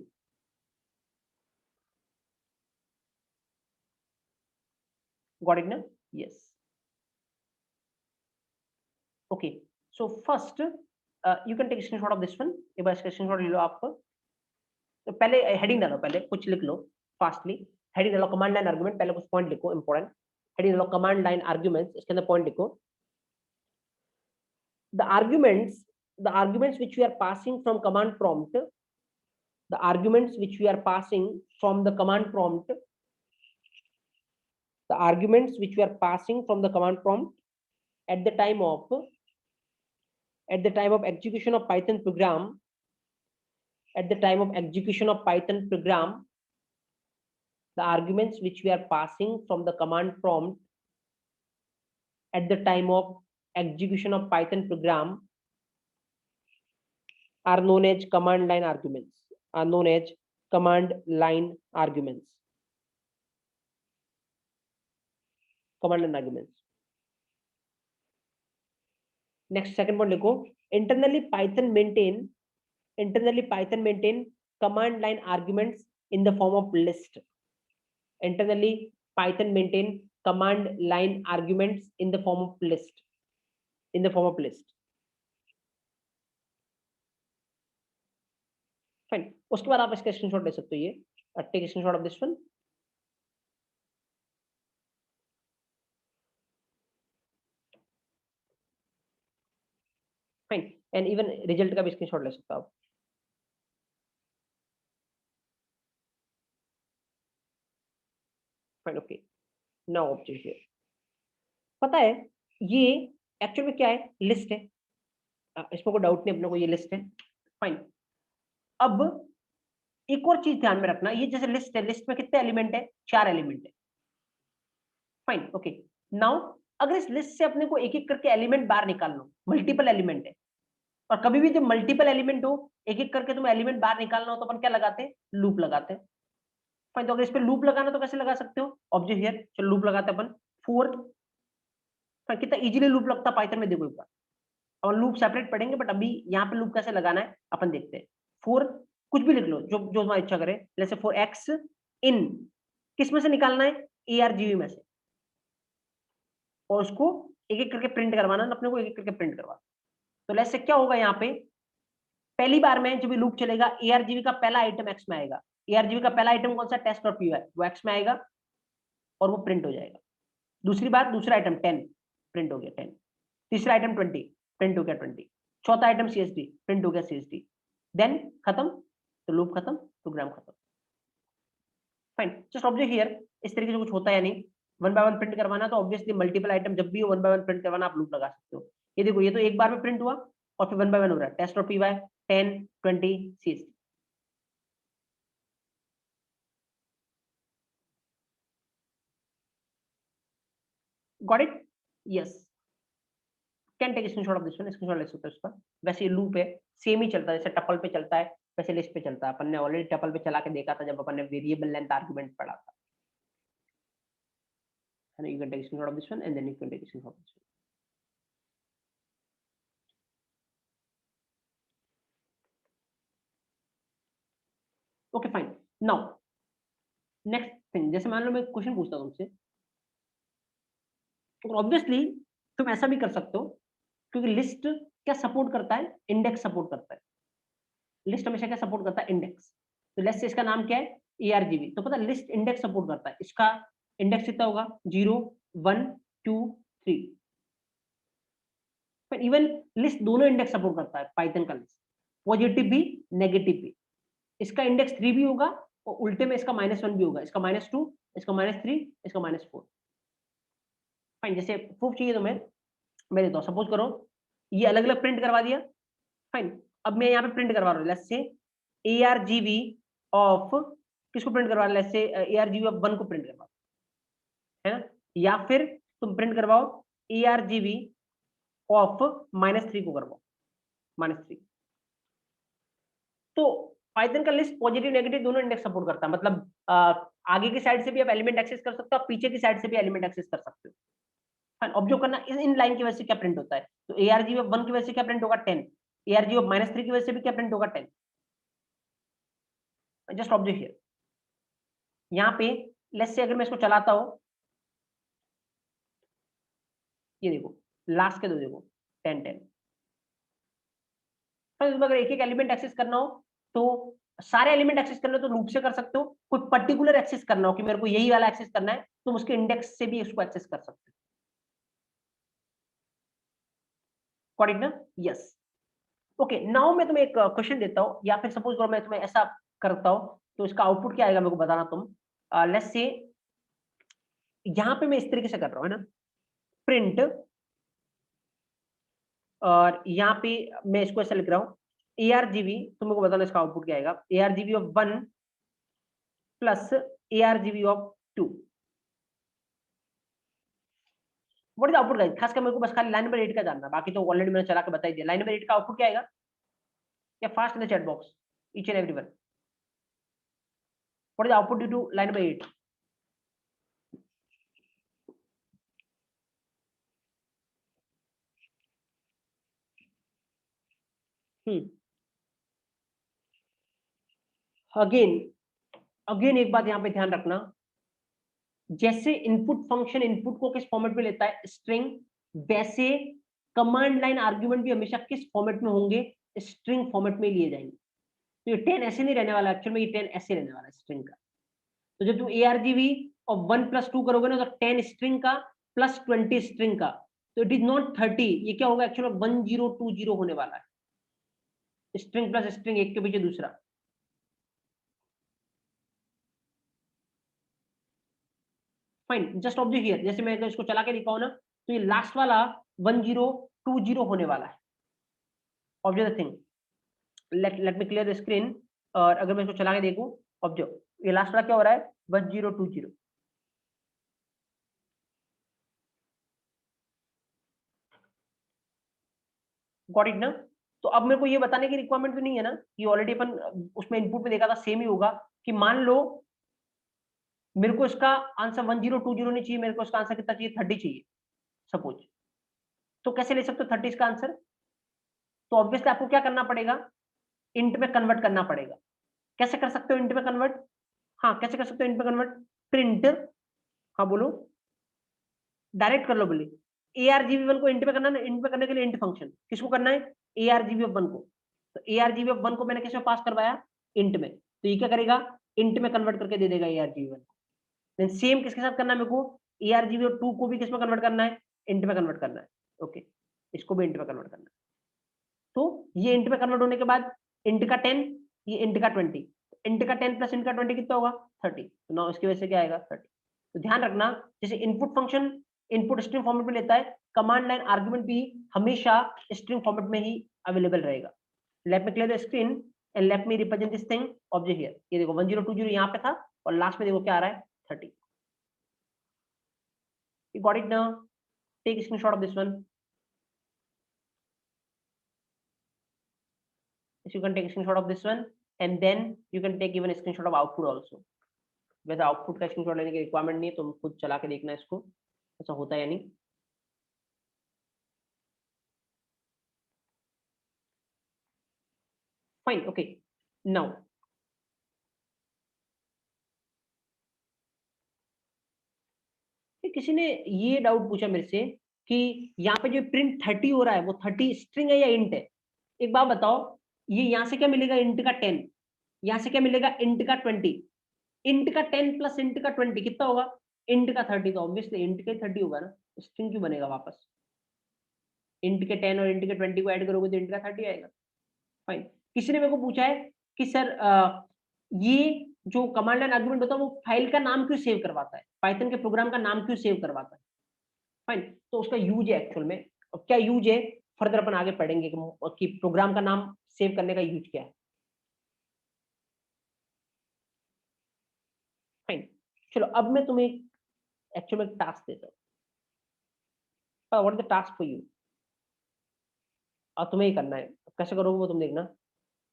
गॉट इट ना? Yes. Okay, so first you can take screenshot of this one. एक बार स्क्रीनशॉट ले लो आप। तो पहले हेडिंग डालो, पहले कुछ लिख लो फास्टली। हेडिंग डालो कमांड लाइन आर्गुमेंट, पहले कुछ पॉइंट लिखो इंपॉर्टेंट। हेडिंग डालो कमांड लाइन आर्गुमेंट्स, इसके अंदर पॉइंट लिखो। the arguments the arguments which we are passing from command prompt, the arguments which we are passing from the command prompt, the arguments which we are passing from the command prompt at the time of execution of Python program, at the time of execution of Python program, the arguments which we are passing from the command prompt at the time of execution of Python program are known as command line arguments, are known as command line arguments, command line arguments. Next, second one लिखो, internally Python maintain command line arguments in the form of list. Internally Python maintain command line arguments in the form of list, in the form of list. Fine. उसके बाद आप इसका screenshot ले सकते हो, ये take screenshot of this one. Fine, and even result का भी स्क्रीनशॉट ले सकते हो आप। Fine, okay, now object here. पता है ये एक्चुअल में क्या है, लिस्ट है, इसमें कोई डाउट नहीं अपने को, ये लिस्ट है। फाइन, अब एक और चीज ध्यान में रखना, ये जैसे लिस्ट है, लिस्ट में कितने एलिमेंट है, 4 एलिमेंट है। फाइन, ओके, नाउ अगर इस लिस्ट से अपने को एक एक करके एलिमेंट बाहर निकालना, मल्टीपल एलिमेंट है, और कभी भी जब मल्टीपल एलिमेंट हो, एक एक करके तुम्हें एलिमेंट बाहर निकालना हो, तो अपन क्या लगाते हैं, लूप लगाते हैं। फाइन, तो अगर इस पे लूप लगाना तो कैसे लगा सकते हो, ऑब्जेक्ट हियर, चलो लूप लगाते हैं अपन। फोर्थ, कितना इजीली लूप लगता है पाइथन में, देखो एक बार। और लूप सेपरेट पढ़ेंगे, बट अभी यहाँ पे लूप कैसे लगाना है अपन देखते हैं। फोर, कुछ भी लिख लो जो जो तुम्हारी इच्छा करे, जैसे फॉर एक्स इन, किस में से निकालना है, ARGV में से, और उसको एक एक करके प्रिंट करवाना है, अपने को एक एक करके प्रिंट करवा। तो लेट्स से क्या होगा, यहाँ पे पहली बार में जब ये लूप चलेगा, ARGV का पहला आइटम एक्स में आएगा। ARGV का पहला आइटम कौन सा, टेस्ट और पी वाई, वो एक्स में आएगा और वो प्रिंट हो जाएगा। दूसरी बार दूसरा आइटम 10 प्रिंट हो गया 10, तीसरा आइटम 20 प्रिंट हो गया 20, चौथा आइटम CSD प्रिंट हो गया CSD, देन खत्म, तो लूप खत्म, प्रोग्राम खत्म। फाइन, जस्ट ऑब्जेक्ट हियर, इस तरीके से कुछ होता है या नहीं, वन बाय वन प्रिंट करवाना, तो ऑब्वियसली मल्टीपल आइटम जब भी हो वन बाय वन प्रिंट करवाना, आप लूप लगा सकते हो। ये देखो, ये तो एक बार में प्रिंट हुआ और फिर वन बाय वन हो रहा है, टेस्ट और P Y 10 20 CSD। Got it? Yes, can take screenshot of this one, screenshot ले सकते हो इसका। वैसे ये लूप है, सेम ही चलता है, जैसे टपल पे चलता है वैसे लिस्ट पे चलता है। अपन ने ऑलरेडी टपल पे चला के देखा था जब अपन ने वेरिएबल लेंथ आर्गुमेंट पढ़ा था। And you can take a screenshot of this one, and then you can take a screenshot of this one. Okay, fine. Now, next thing, जैसे मान लो मैं क्वेश्चन पूछता हूँ तुमसे, तो ऑब्वियसली तुम ऐसा भी कर सकते हो, क्योंकि लिस्ट क्या सपोर्ट करता है, इंडेक्स सपोर्ट करता है। लिस्ट हमेशा क्या सपोर्ट करता है, इंडेक्स। तो लेट्स से इसका नाम क्या है, ARGV, तो पता लिस्ट इंडेक्स सपोर्ट करता है। इसका इंडेक्स कितना होगा, 0 1 2 3। पर इवन लिस्ट दोनों इंडेक्स सपोर्ट करता है, पाइथन का लिस्ट, पॉजिटिव भी नेगेटिव भी। इसका इंडेक्स 3 भी होगा और उल्टे में इसका -1 भी होगा, इसका -2, इसका -3, इसका -4। फाइन, जैसे प्रूफ चाहिए तो मैं देता हूँ। सपोज करो ये अलग अलग प्रिंट करवा दिया। फाइन, अब मैं यहाँ पे प्रिंट करवा रहा हूँ, लेट्स से ARGV ऑफ, किसको प्रिंट करवा रहा है, लेट्स से ARGV ऑफ 1 को प्रिंट करवा, है ना, या फिर तुम प्रिंट करवाओ ARGV ऑफ -3 को करवाओ, -3। तो पाइथन का लिस्ट पॉजिटिव नेगेटिव दोनों इंडेक्स सपोर्ट करता है, मतलब आगे की साइड से भी आप एलिमेंट एक्सेस कर सकते हो, आप पीछे की साइड से भी एलिमेंट एक्सेस कर सकते हो। ऑब्जर्व करना इन लाइन की वजह से क्या प्रिंट होता है, तो ARG1 की वजह से क्या प्रिंट होगा 10, ARG-3 की वजह से भी क्या प्रिंट होगा 10। जस्ट ऑब्जर्व हियर, यहाँ पे लेट्स से अगर मैं इसको चलाता हूं, ये देखो लास्ट के दो देखो 10 10। अगर एक एक एलिमेंट एक्सेस करना हो तो सारे एलिमेंट एक्सेस करना हो तो लूप से कर सकते हो, कोई पर्टिकुलर एक्सेस करना हो कि मेरे को यही वाला एक्सेस करना है तो उसके इंडेक्स से भी उसको एक्सेस कर सकते हो। गॉट इट ना? यस। ओके, नाउ मैं तुम्हें एक क्वेश्चन देता हूं, या फिर सपोज करो मैं तुम्हें ऐसा करता हूं, तो इसका आउटपुट क्या आएगा मेरे को बताना तुम। लेट्स से यहां पे मैं इस तरीके से कर रहा हूं, है ना, प्रिंट, और यहाँ पे मैं इसको ऐसा लिख रहा हूँ ARGB, तो मेरे को बताना इसका आउटपुट क्या आएगा, ARGB of 1 plus ARGB of 2। What is output guys? खासकर मेरे को बस खाली लाइन नंबर 8 का जानना, बाकी तो ऑलरेडी मैंने चला के बता ही दिया। लाइन नंबर 8 का आउटपुट क्या आएगा? या fast in the chat box each and everyone, what is output due to line number 8? Again again एक बात यहाँ पे ध्यान रखना, जैसे इनपुट फंक्शन इनपुट को किस फॉर्मेट में लेता है, स्ट्रिंग, वैसे कमांड लाइन आर्ग्यूमेंट भी हमेशा किस फॉर्मेट में होंगे, स्ट्रिंग फॉर्मेट में लिए जाएंगे। तो ये 10 ऐसे नहीं रहने वाला, एक्चुअल में ये 10 ऐसे रहने वाला है स्ट्रिंग का। तो जब तुम ARGB और 1 प्लस 2 करोगे ना, तो 10 स्ट्रिंग का प्लस 20 स्ट्रिंग का, तो इट इज नॉट 30, ये क्या होगा एक्चुअल में 1020 होने वाला है, स्ट्रिंग प्लस स्ट्रिंग एक के पीछे दूसरा। फाइन, जस्ट ऑब्जर्व हियर, जैसे मैं इसको चला के दिखाऊं ना, तो ये लास्ट वाला 1020 होने वाला है। Observe the thing, let me clear the screen, और अगर मैं इसको चला के देखूं, ऑब्जर्व ये लास्ट वाला क्या हो रहा है, 1020। गॉट इट ना? तो अब मेरे को ये बताने की रिक्वायरमेंट तो नहीं है ना, कि ऑलरेडी अपन उसमें इनपुट में देखा था सेम ही होगा, कि मान लो मेरे को इसका आंसर 1020 नहीं चाहिए, मेरे को इसका आंसर कितना चाहिए, 30 चाहिए सपोज, तो कैसे ले सकते हो 30 का आंसर? तो ऑब्वियसली आपको क्या करना पड़ेगा, इंट में कन्वर्ट करना पड़ेगा। कैसे कर सकते हो इंट में कन्वर्ट? हाँ, कैसे कर सकते हो इंट में कन्वर्ट? प्रिंट, हाँ बोलो, डायरेक्ट कर लो बोले, ARGB1 को इंट में करना ना, इंट में करने के लिए इंट फंक्शन किसको करना है, ARGB1 को। तो ARGB1 को मैंने किस में पास करवाया, इंट में, तो ये क्या करेगा, इंट में कन्वर्ट करके दे देगा ARGB1 को। देन सेम किसके साथ करना है मेरे को, ARGB2 को भी किस में कन्वर्ट करना है, इंट में कन्वर्ट करना है। ओके, इसको भी इंट में कन्वर्ट करना है। तो ये इंट में कन्वर्ट होने के बाद इंट का 10, ये इंट का 20, इंट का 10 प्लस इंट का 20 कितना होगा, 30। तो ना इसकी वजह से क्या आएगा, 30। तो ध्यान रखना, जैसे input function input string format में लेता है, कमांड लाइन आर्गुमेंट भी हमेशा स्ट्रिंग फॉर्मेट में ही अवेलेबल रहेगा। Let me clear the screen and let me represent this thing. Observe here, ये देखो 1020 यहाँ पे था, और लास्ट में देखो क्या आ रहा है, 30। You got it now? Take a screenshot of this one. Yes, you can take a screenshot of this one, and then you can take even a screenshot of output also. वैसे output का screenshot लेने की requirement नहीं है, तुम खुद चला के देखना इसको ऐसा होता है या नहीं। फाइन, ओके, नाउ किसी ने ये डाउट पूछा मेरे से कि यहाँ पे जो प्रिंट 30 हो रहा है, वो 30 स्ट्रिंग है या इंट है? एक बात बताओ, ये यहाँ से क्या मिलेगा, इंट का 10, यहाँ से क्या मिलेगा, इंट का 20, इंट का 10 प्लस इंट का 20 कितना होगा, इंट का 30। तो ऑब्वियसली इंट का 30 होगा ना, स्ट्रिंग क्यों बनेगा वापस, इंट के 10 और इंट के 20 को ऐड करोगे तो इंट का 30 आएगा। फाइन, किसी ने मेरे को पूछा है कि सर ये जो कमांड लाइन आर्गुमेंट होता है वो फाइल का नाम क्यों सेव करवाता है, पाइथन के प्रोग्राम का नाम क्यों सेव करवाता है? फाइन, तो उसका यूज है एक्चुअल में, और क्या यूज है फर्दर अपन आगे पढ़ेंगे कि प्रोग्राम का नाम सेव करने का यूज क्या है। फाइन, चलो अब मैं तुम्हें एक्चुअल में टास्क देता हूँ, what is the task for you, और तुम्हें ही करना है, कैसे करोगे वो तुम देखना।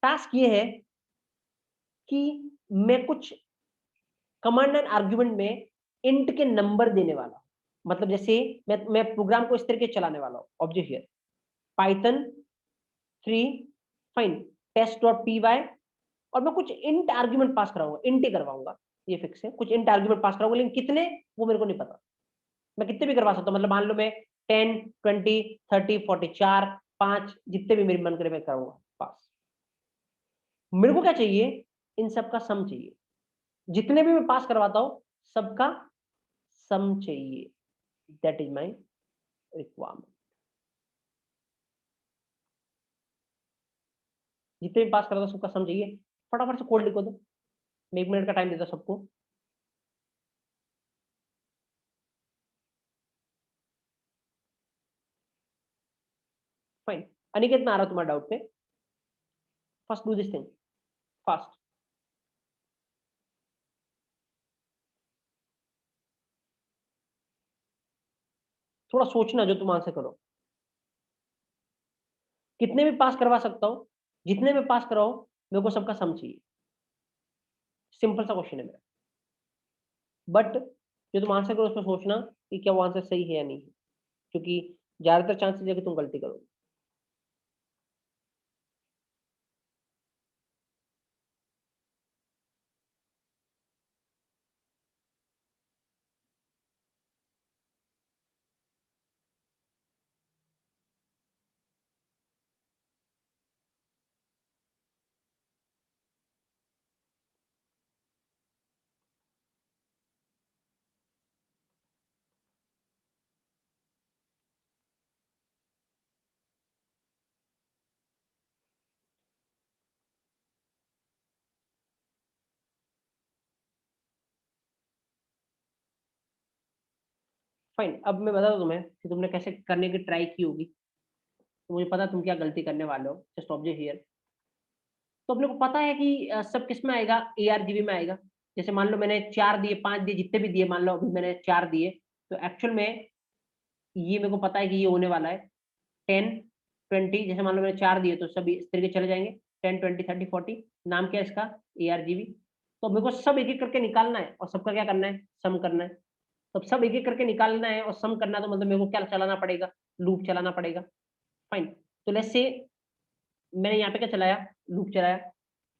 टास्क ये है कि मैं कुछ कमांड एंड आर्ग्यूमेंट में इंट के नंबर देने वाला, मतलब जैसे मैं प्रोग्राम को इस तरीके से चलाने वाला हूँ, object here Python 3 fine test.py और मैं कुछ इंट आर्ग्यूमेंट पास कराऊंगा, इंट ही करवाऊंगा, ये फिक्स है, कुछ इंट आर्ग्यूमेंट पास कराऊंगा, लेकिन कितने वो मेरे को नहीं पता, मैं कितने भी करवा सकता हूँ, मतलब मान लो मैं 10 20 30 40 4 5 जितने भी मेरी मन करे मैं करूंगा पास। मेरे को क्या चाहिए, इन सब का सम चाहिए, जितने भी मैं पास करवाता हूं सबका सम चाहिए, दैट इज माई रिक्वायरमेंट। जितने भी पास करवाता हूं सबका सम चाहिए, फटाफट से कोड लिखो दो, मैं 1 मिनट का टाइम देता हूं सबको। फाइन, अनिकेत में आ रहा तुम्हारा डाउट पे, first do this thing fast. थोड़ा सोचना जो तुम आंसर करो, कितने भी पास करवा सकता हूं, जितने में पास कराओ मेरे को सबका सम चाहिए, सिंपल सा क्वेश्चन है मेरा, बट जो तुम आंसर करो उसमें सोचना कि क्या वो आंसर सही है या नहीं है, क्योंकि ज्यादातर चांसेस है कि तुम गलती करोगे। फाइन, अब मैं बता दूं तुम्हें कि तुमने कैसे करने की ट्राई की होगी, तो मुझे पता तुम क्या गलती करने वाले हो, जस्ट ऑब्जर्व हियर। तो अपने को पता है कि सब किस में आएगा, ARGB में आएगा। जैसे मान लो मैंने 4 दिए 5 दिए जितने भी दिए, मान लो अभी मैंने 4 दिए, तो एक्चुअल में ये मेरे को पता है कि ये होने वाला है 10 20, जैसे मान लो मैंने 4 दिए तो सब इस तरीके चले जाएंगे 10 20 30 40। नाम क्या है इसका, ARGB। तो मेरे को सब एक एक करके निकालना है और सबका क्या करना है, सम करना है। तो सब एक एक करके निकालना है और सम करना है, तो मतलब मेरे को क्या चलाना पड़ेगा, लूप चलाना पड़ेगा। फाइन, तो लेट्स से मैंने यहाँ पे क्या चलाया, लूप चलाया,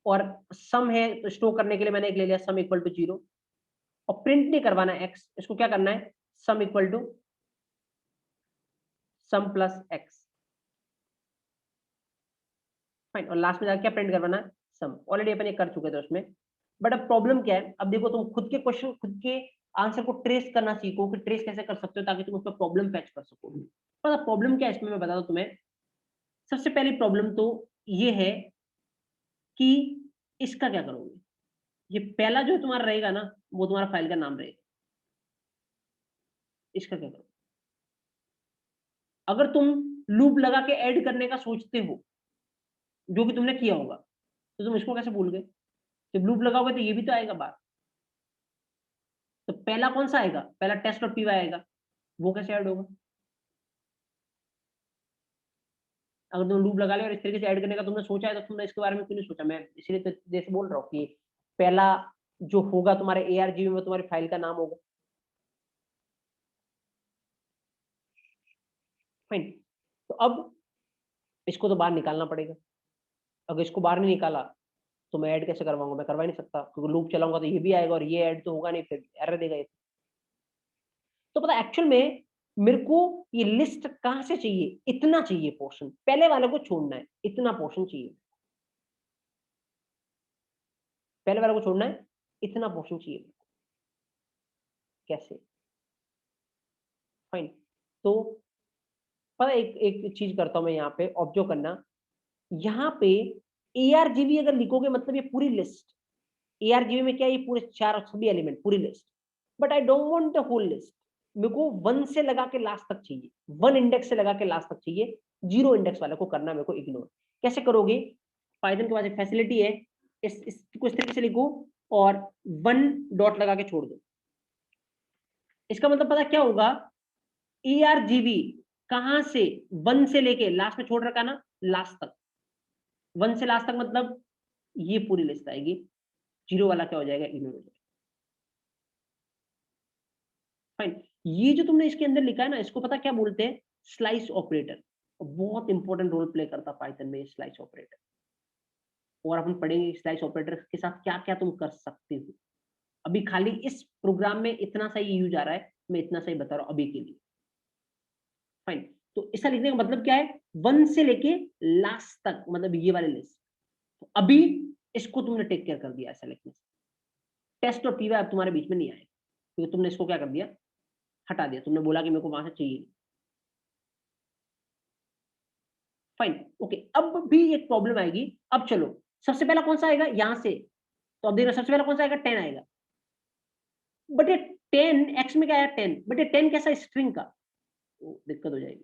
और सम है तो स्टोर करने के लिए मैंने एक ले लिया सम इक्वल टू 0, और प्रिंट नहीं करवाना एक्स, इसको क्या करना है, sum equal to sum plus x. Fine, और लास्ट में जाकर क्या प्रिंट करवाना है, सम। ऑलरेडी अपन ये कर चुके थे उसमें। बट अब प्रॉब्लम क्या है, अब देखो तुम खुद के क्वेश्चन खुद के आंसर को ट्रेस करना सीखो कि ट्रेस कैसे कर सकते हो ताकि तुम उसमें प्रॉब्लम पैच कर सको। पता प्रॉब्लम क्या है इसमें, मैं बता दूं तुम्हें। सबसे पहली प्रॉब्लम तो ये है कि इसका क्या करोगे। ये पहला जो तुम्हारा रहेगा ना, वो तुम्हारा फाइल का नाम रहेगा, इसका क्या करोगे। अगर तुम लूप लगा के ऐड करने का सोचते हो, जो कि तुमने किया होगा, तो तुम इसको कैसे भूल गए। जब लूप लगाओगे तो ये भी तो आएगा बात। तो पहला कौन सा आएगा, पहला टेस्ट और पीवाई आएगा, वो कैसे ऐड होगा। अगर तुम लूप लगा ले और इस तरीके से ऐड करने का तुमने सोचा है, तो तुमने इसके बारे में क्यों नहीं सोचा। मैं इसलिए तो जैसे बोल रहा हूँ कि पहला जो होगा तुम्हारे ARGB में तुम्हारी फाइल का नाम होगा। फाइन, तो अब इसको तो बाहर निकालना पड़ेगा। अगर इसको बाहर नहीं निकाला तो मैं ऐड कैसे करवाऊंगा, मैं करवा ही नहीं सकता, क्योंकि लूप चलाऊंगा तो ये भी आएगा और ये ऐड तो होगा नहीं, फिर एरर देगा ये। तो पता एक्चुअल में मेरे को ये लिस्ट कहां से चाहिए, इतना चाहिए पोर्शन, पहले वाले को छोड़ना है, इतना पोर्शन चाहिए। पहले वाले को छोड़ना है, इतना पोर्शन चाहिए। कैसे, फाइन। तो पता एक एक चीज करता हूं मैं यहाँ पे ऑब्जर्व करना, यहाँ पे ARGB अगर लिखोगे मतलब ये पूरी लिस्ट, ARGB में क्या है, ये पूरे चार सभी एलिमेंट पूरी list. But I don't want the whole list, मेरे को वन से लगा के लास्ट तक चाहिए, वन इंडेक्स से लगा के लास्ट तक चाहिए, जीरो इंडेक्स वाले को करना मेरे को इग्नोर। कैसे करोगे, पाइथन के पास एक फैसिलिटी है, इसको इस तरीके से लिखो और वन डॉट लगा के छोड़ दो। इसका मतलब पता क्या होगा, ARGB कहां से, वन से लेके लास्ट में छोड़ रखा ना, लास्ट तक, वन से लास्ट तक मतलब ये पूरी लिस्ट आएगी, जीरो वाला क्या हो जाएगा, इग्नोर हो जाएगा। फाइन, ये जो तुमने इसके अंदर लिखा है ना, इसको पता क्या बोलते हैं? Slice operator. बहुत इंपॉर्टेंट रोल प्ले करता पाइथन में स्लाइस ऑपरेटर। और अपन पढ़ेंगे स्लाइस ऑपरेटर के साथ क्या क्या तुम कर सकते हो। अभी खाली इस प्रोग्राम में इतना सा ही यूज आ रहा है, मैं इतना सा ही बता रहा हूं अभी के लिए। फाइन। तो ऐसा लिखने का मतलब क्या है? 1 से लेके लास्ट तक, मतलब ये वाले लिस्ट। तो अभी इसको तुमने टेक केयर कर दिया ऐसा लिखने से। टेस्ट और पीवाई अब तुम्हारे बीच में नहीं आएगा, क्योंकि तुमने इसको क्या कर दिया? हटा दिया। तुमने बोला कि मेरे को वहां से चाहिए। फाइन। ओके, अब भी एक प्रॉब्लम आएगी। अब चलो, सबसे पहला कौन सा आएगा यहां से? तो अब देखो, सबसे पहला कौन सा आएगा? 10 आएगा। बट ये 10 एक्स में क्या आया? 10। बट ये 10 कैसा? स्ट्रिंग का। तो दिक्कत हो जाएगी।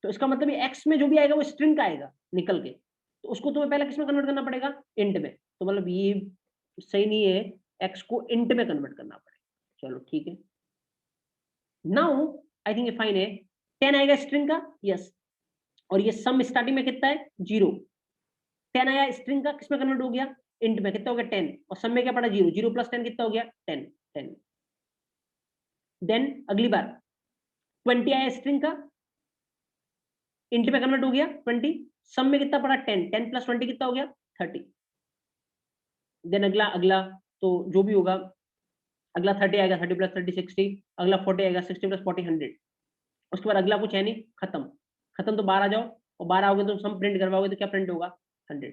तो इसका मतलब ये एक्स में जो भी आएगा वो स्ट्रिंग का आएगा निकल के। तो उसको तुम्हें पहले किसमें कन्वर्ट करना पड़ेगा? इंट में। तो मतलब ये सही नहीं है, एक्स को इंट में कन्वर्ट करना पड़ेगा। चलो ठीक है। नाउ आई थिंक ये फाइन है। 10 आएगा स्ट्रिंग का, यस। और ये सम स्टार्टिंग में कितना है? 0। 10 आया स्ट्रिंग का, किसमें कन्वर्ट हो गया? इंट में। कितना हो गया? 10। और सम में क्या पड़ा? 0। 0 प्लस 10 कितना हो गया? 10। 10। देन अगली बार 20 आया स्ट्रिंग का, इंट में कन्वर्ट हो गया 20। सम में कितना पड़ा? 10। 10 प्लस 20 कितना हो गया? 30। देन अगला अगला तो जो भी होगा, अगला 30 आएगा, 30 प्लस 30 60। अगला 40 आएगा, 60 प्लस 40 100। उसके बाद अगला कुछ है नहीं, खत्म। खत्म तो 12 आ जाओ, और 12 आओगे तो सम प्रिंट करवाओगे तो क्या प्रिंट होगा? 100।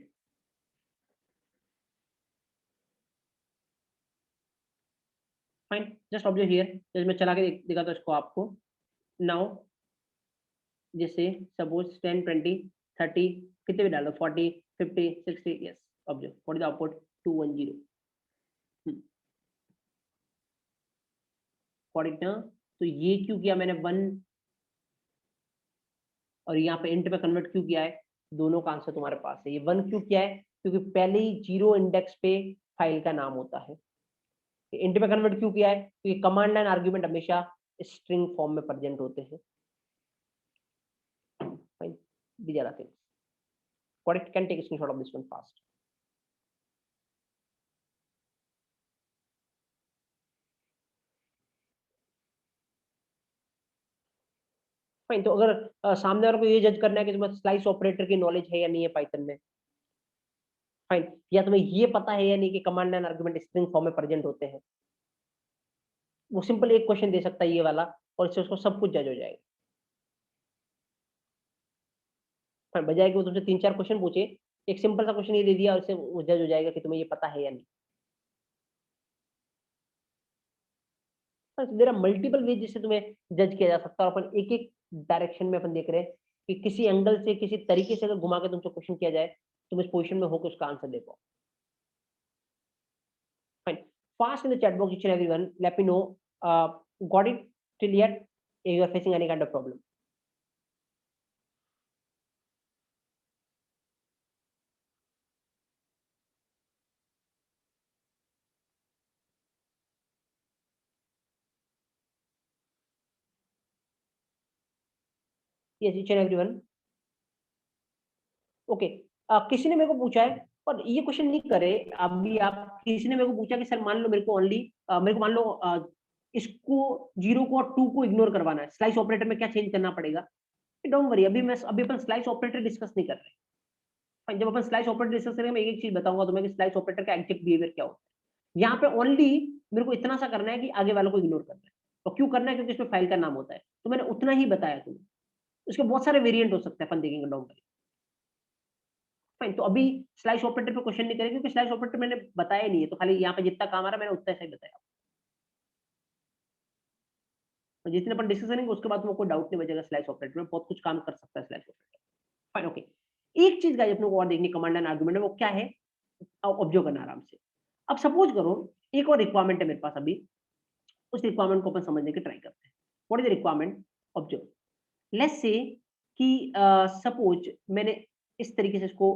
फाइन। Just observe here. जैसे मैं चला के दिखा तो इसको आपको। नाउ जैसे सपोज 10 20 30, कितने भी डालो, 40 50 60। Yes, observe what is the output? 210। 40 ना। तो ये क्यों किया मैंने 1, और यहाँ पे इंट पे कन्वर्ट क्यों किया है? दोनों का आंसर तुम्हारे पास है। ये 1 क्यों किया है? क्योंकि पहले ही 0 इंडेक्स पे फाइल का नाम होता है। इंट पे कन्वर्ट क्यों किया है? क्योंकि कमांड लाइन आर्ग्यूमेंट हमेशा स्ट्रिंग फॉर्म में प्रेजेंट होते हैं। Fine. these are the things. What it can take a screenshot of this one fast. Fine. तो अगर सामने वाले को ये जज करना है कि तुम्हें स्लाइस ऑपरेटर की नॉलेज है या नहीं है पाइथन में, फाइन, या तुम्हें ये पता है या नहीं कि command line argument string form में प्रेजेंट होते हैं, वो सिंपल एक क्वेश्चन दे सकता है ये वाला, और इससे उसको सब कुछ जज हो जाएगा। फाइन। बजाय कि वो तुमसे 3 4 क्वेश्चन पूछे, एक सिंपल सा क्वेश्चन ये दे दिया, और इससे वो जज हो जाएगा कि तुम्हें ये पता है या नहीं। देर आर मल्टीपल वे जिससे तुम्हें जज किया जा सकता है। और अपन एक एक डायरेक्शन में अपन देख रहे हैं कि किसी एंगल से, किसी तरीके से अगर घुमा के तुमसे क्वेश्चन किया जाए, तुम इस पोजिशन में होकर उसका आंसर दे पाओ। Fine. Fast in the chat box, each and everyone. Let me know. Got it till yet? If you are facing any kind of problem. Yes, each and everyone. Okay. किसी ने मेरे को पूछा है, और ये क्वेश्चन नहीं करे अभी आप, किसी ने मेरे को पूछा कि सर मान लो मेरे को ओनली, मेरे को मान लो इसको 0 को और 2 को इग्नोर करवाना है, स्लाइस ऑपरेटर में क्या चेंज करना पड़ेगा? डोंट वरी, अभी अपन स्लाइस ऑपरेटर डिस्कस नहीं कर रहे। जब अपन स्लाइस ऑपरेटर डिस्कस करेंगे, मैं एक एक चीज बताऊंगा तुम्हें कि स्लाइस ऑपरेटर का एग्जैक्ट बिहेवियर क्या होता है। यहाँ पे ओनली मेरे को इतना सा करना है कि आगे वालों को इग्नोर करना है। और क्यों करना है? क्योंकि इसमें फाइल का नाम होता है। तो मैंने उतना ही बताया तुम्हें। उसके बहुत सारे वेरिएंट हो सकते हैं, अपन देखेंगे डोंट वरी। फाइन। तो अभी स्लाइस ऑपरेटर पे क्वेश्चन नहीं करेंगे, क्योंकि स्लाइस ऑपरेटर मैंने बताया नहीं है, तो खाली यहाँ पे जितना काम आ रहा है मैंने उतना ही बताया। तो जितने अपन डिस्कस करेंगे उसके बाद तुमको कोई डाउट नहीं बचेगा। स्लाइस ऑपरेटर में बहुत कुछ काम कर सकता है स्लाइस ऑपरेटर। फाइन। ओके। एक चीज गाइस अपने को और देखनी कमांड एंड आर्गुमेंट में, वो क्या है? ऑब्जर्व करना आराम से। अब सपोज करो एक और रिक्वायरमेंट है मेरे पास अभी, उस रिक्वायरमेंट को अपन समझने की ट्राई करते हैं। What is the requirement? Observe. Let's say कि सपोज मैंने इस तरीके से इसको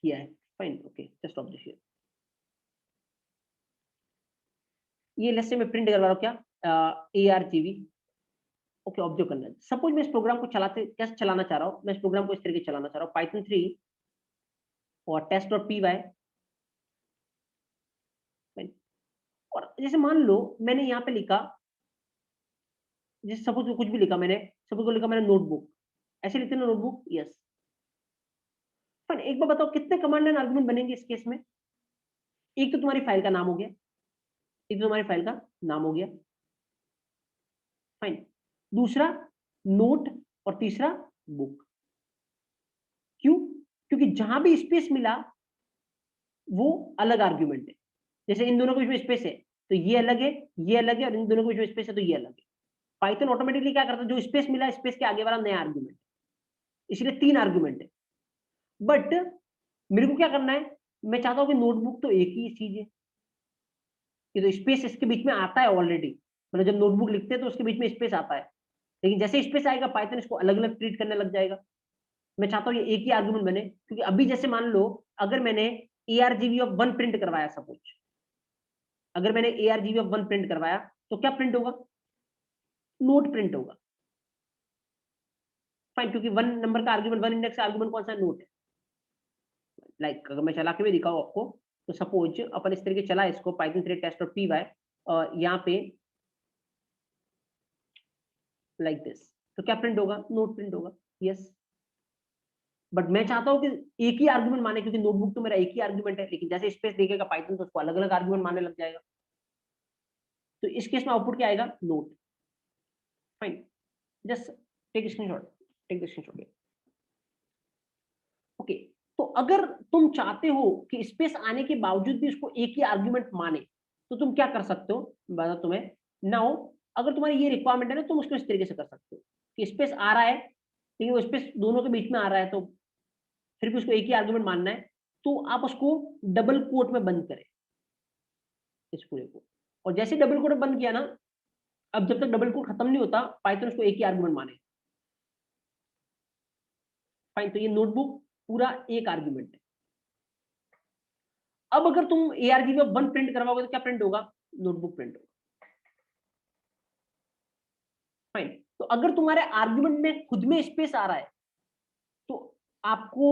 किया है। Fine. Okay, just observe here. ये लेट्स से मैं प्रिंट करवा रहा हूँ क्या? ARGV। ओके, ऑब्जर्व करना है। सपोज मैं इस प्रोग्राम को चलाते कैसे चलाना चाह रहा हूँ, मैं इस प्रोग्राम को इस तरीके से चलाना चाह रहा हूँ, पाइथन 3 और टेस्ट और py। और जैसे मान लो मैंने यहाँ पे लिखा जैसे सपोज कुछ भी लिखा मैंने, सपोज को लिखा मैंने नोटबुक, ऐसे लिखते ना नोटबुक, यस। पर एक बार बताओ कितने कमांड एंड आर्गुमेंट बनेंगे इस केस में? एक तो तुम्हारी फाइल का नाम हो गया, एक तो तुम्हारी फाइल का नाम हो गया, फाइन। दूसरा नोट, और तीसरा बुक। क्यों? क्योंकि जहां भी स्पेस मिला वो अलग आर्ग्यूमेंट है। जैसे इन दोनों के बीच में स्पेस है तो ये अलग है, ये अलग है, और इन दोनों के बीच में स्पेस है तो ये अलग है। पाइथन ऑटोमेटिकली क्या करता है, जो स्पेस मिला स्पेस के आगे वाला नया आर्ग्यूमेंट, इसलिए 3 आर्ग्यूमेंट है। बट मेरे को क्या करना है, मैं चाहता हूं कि नोटबुक तो एक ही चीज है, ये तो स्पेस इसके बीच में आता है ऑलरेडी, मतलब जब नोटबुक लिखते हैं तो उसके बीच में स्पेस आता है, लेकिन जैसे स्पेस आएगा पाइथन इसको अलग अलग ट्रीट करने लग जाएगा। मैं चाहता हूं ये एक ही आर्गुमेंट बने, क्योंकि अभी जैसे मान लो अगर मैंने argv1 प्रिंट करवाया, सपोज अगर मैंने argv1 प्रिंट करवाया तो क्या प्रिंट होगा? नोट प्रिंट होगा, फाइन, क्योंकि 1 नंबर का आर्गुमेंट, 1 इंडेक्स आर्गुमेंट कौन सा? नोट है। लाइक अगर मैं चला के भी दिखाऊं आपको, तो सपोज अपन इस तरीके चला इसको python 3 test.py, और यहाँ पे लाइक दिस, तो क्या प्रिंट होगा? नोट प्रिंट होगा, यस। बट मैं चाहता हूं कि एक ही आर्गुमेंट माने, क्योंकि नोटबुक तो मेरा एक ही आर्गुमेंट है, लेकिन जैसे स्पेस देखेगा पाइथन तो उसको अलग अलग आर्गुमेंट मानने लग जाएगा। तो इस केस में आउटपुट क्या आएगा? Note, fine. Just take screenshot, take the screenshot. Okay, तो अगर तुम चाहते हो कि स्पेस आने के बावजूद भी इसको एक ही आर्गुमेंट माने, तो तुम क्या कर सकते हो, बता तुम्हें नाउ। अगर तुम्हारी ये रिक्वायरमेंट है ना, तुम उसको इस तरीके से कर सकते हो कि स्पेस आ रहा है, लेकिन वो स्पेस दोनों के बीच में आ रहा है, तो फिर भी उसको एक ही आर्गुमेंट मानना है, तो आप उसको डबल कोट में बंद करें इस पूरे को। और जैसे डबल कोट बंद किया ना, अब जब तक डबल कोट खत्म नहीं होता पाइथन उसको एक ही आर्गुमेंट माने, फाइन। तो ये नोटबुक पूरा एक आर्गुमेंट है। अब अगर तुम argv1 प्रिंट करवाओगे तो क्या प्रिंट होगा? नोटबुक प्रिंट होगा, फाइन। तो अगर तुम्हारे आर्गुमेंट में खुद में स्पेस आ रहा है, तो आपको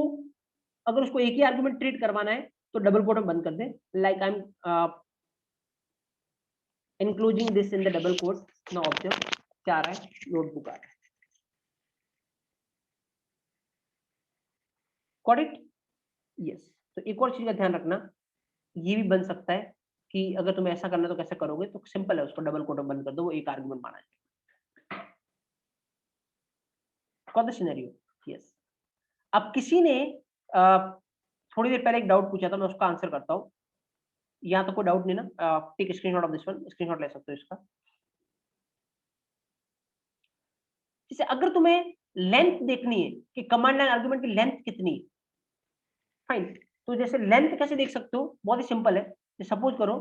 अगर उसको एक ही आर्गुमेंट ट्रीट करवाना है तो डबल कोट में बंद कर दे, like I am including this in the double quote. No object क्या आ रहा है? नोटबुक आ रहा है, गॉट इट, यस। तो एक और चीज का ध्यान रखना, ये भी बन सकता है कि अगर तुम्हें ऐसा करना है तो कैसे करोगे, तो सिंपल है, उसको डबल कोट में बंद कर दो, वो एक आर्गुमेंट माना है। Got the scenario, yes. अब किसी ने थोड़ी देर पहले एक डाउट पूछा था, मैं उसका आंसर करता हूँ। यहाँ तो कोई डाउट नहीं ना? Take screenshot of this one, screenshot ले सकते हो इसका। जैसे अगर तुम्हें लेंथ देखनी है कि कमांड लाइन आर्गुमेंट की लेंथ कितनी है, फाइन। तो जैसे लेंथ कैसे देख सकते हो? बहुत ही सिंपल है। सपोज करो,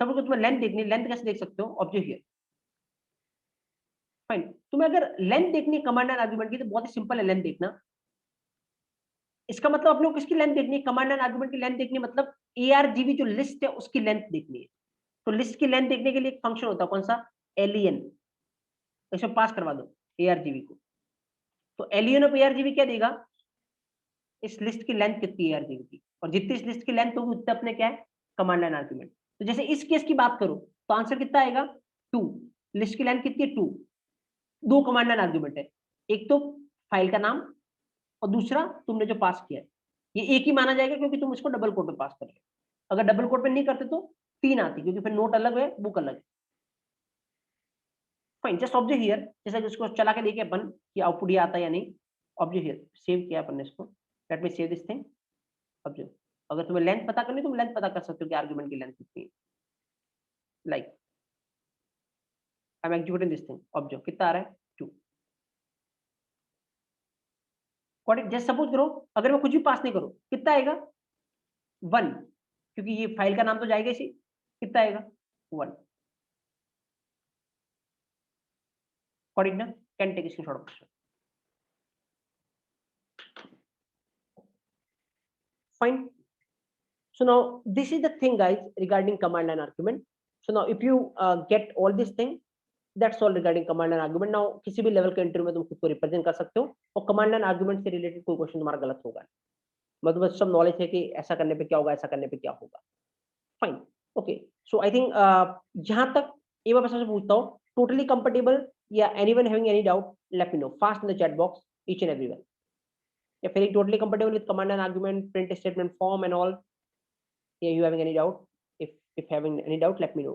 सपोज तुम्हें लेंथ देखनी है, लेंथ कैसे देख सकते हो? Object here, fine. तुम्हें अगर लेंथ देखनी है कमांड लाइन आर्गुमेंट की, तो बहुत ही सिंपल है लेंथ देखना। इसका मतलब अपने को किसकी लेंथ देखनी है? कमांड लाइन आर्गुमेंट की लेंथ देखनी है, मतलब argv जो लिस्ट है उसकी लेंथ देखनी है। तो लिस्ट की लेंथ देखने के लिए एक फंक्शन होता है, कौन सा? len। इसमें पास करवा दो argv को, तो len ऑफ argv क्या देगा? इस लिस्ट की लेंथ कितनी है argv की, और जितनी इस लिस्ट की लेंथ होगी उतने अपने क्या है? Command line argument. तो जैसे इस केस की बात करो तो आंसर कितना आएगा? 2। लिस्ट की लेंथ कितनी है? 2। दो कमांड लाइन आर्गुमेंट है, एक तो फाइल का नाम, और दूसरा तुमने जो पास किया है। ये एक ही माना जाएगा क्योंकि तुम इसको डबल कोट में पास कर रहे हो। अगर डबल कोट में नहीं करते तो 3 आती, क्योंकि फिर नोट अलग है, बुक अलग है, फाइन। जस्ट ऑब्जेक्ट हियर, जैसे इसको चला के देखिए अपन कि आउटपुट ये आता है या नहीं। ऑब्जेक्ट हियर सेव किया अपन ने इसको, let me save this thing. Object, अगर तुम्हें लेंथ पता करनी, तुम लेंथ पता कर सकते हो कि आर्गुमेंट की लेंथ कितनी है। Like I M executing this thing, object कितना आ रहा है? 2। जस्ट सपोज करो अगर मैं कुछ भी पास नहीं करूं, कितना आएगा? 1, क्योंकि ये फाइल का नाम तो जाएगा इसी, कितना आएगा? 1। गॉट इट ना? Can take screenshot of this, fine. So now this is the thing guys regarding command line argument. So now if you get all this thing, that's all regarding command line argument. Now किसी भी level के interview में तुम खुद को represent कर सकते हो, और कमांड लाइन आर्गुमेंट से रिलेटेड कोई क्वेश्चन तुम्हारा गलत होगा, मतलब सब नॉलेज है कि ऐसा करने पे क्या होगा, ऐसा करने पे क्या होगा, fine. Okay, so I think जहां तक एक बार सबसे पूछता हूँ, टोटली कंफर्टेबल या anyone having any doubt, let me know fast in the chat box, each and everyone. या फिर totally comfortable with command and argument, print statement form and all, या you having any doubt? If having any doubt, let me know.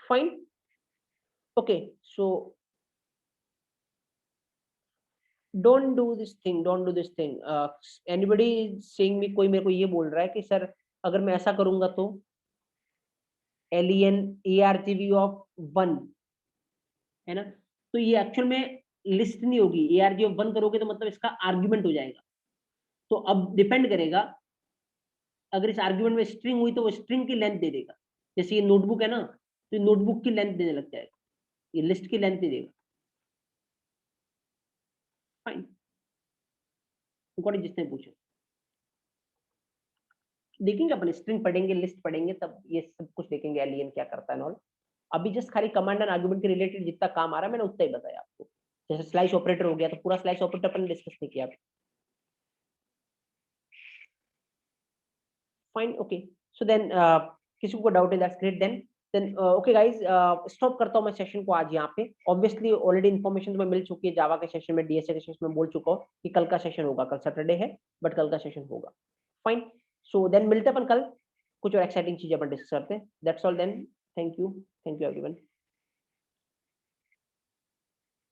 Fine. Okay, so don't do this thing, don't do this thing. Anybody is saying me, कोई मेरे को ये बोल रहा है कि sir अगर मैं ऐसा करूंगा तो len argv of 1 है ना, तो ये एक्चुअल में लिस्ट नहीं होगी। argv of 1 करोगे तो मतलब इसका आर्ग्यूमेंट हो जाएगा। तो अब डिपेंड करेगा, अगर इस आर्ग्यूमेंट में स्ट्रिंग हुई तो वो स्ट्रिंग की लेंथ दे देगा। जैसे ये नोटबुक है ना, तो नोटबुक की लेंथ देने लग जाएगा, ये लिस्ट की लेंथ दे देगा। फाइन, जिसने पूछा देखेंगे, अपन स्ट्रिंग पढ़ेंगे, लिस्ट पढ़ेंगे, तब ये सब कुछ देखेंगे एलियन क्या करता है नॉल। अभी जस्ट खाली कमांड एंड आर्गुमेंट के रिलेटेड जितना काम आ रहा है मैंने उतना ही बताया आपको। जैसे स्लाइस ऑपरेटर हो गया, तो पूरा स्लाइस ऑपरेटर अपन ने डिस्कस नहीं किया। फाइन, ओके, सो देन किसी को डाउट है, that's great. Then okay guys, stop करता हूं मैं सेशन को आज यहाँ पे। ऑब्वियसली ऑलरेडी इन्फॉर्मेशन तुम्हें मिल चुकी है जावा के सेशन में, डीएसए के सेशन में बोल चुका हूँ कि कल का सेशन होगा। कल सैटरडे है बट कल का सेशन होगा। फाइन, सो देन मिलते हैं अपन कल, कुछ और एक्साइटिंग चीजें अपन डिस्कस करते हैं। That's all then, thank you everyone.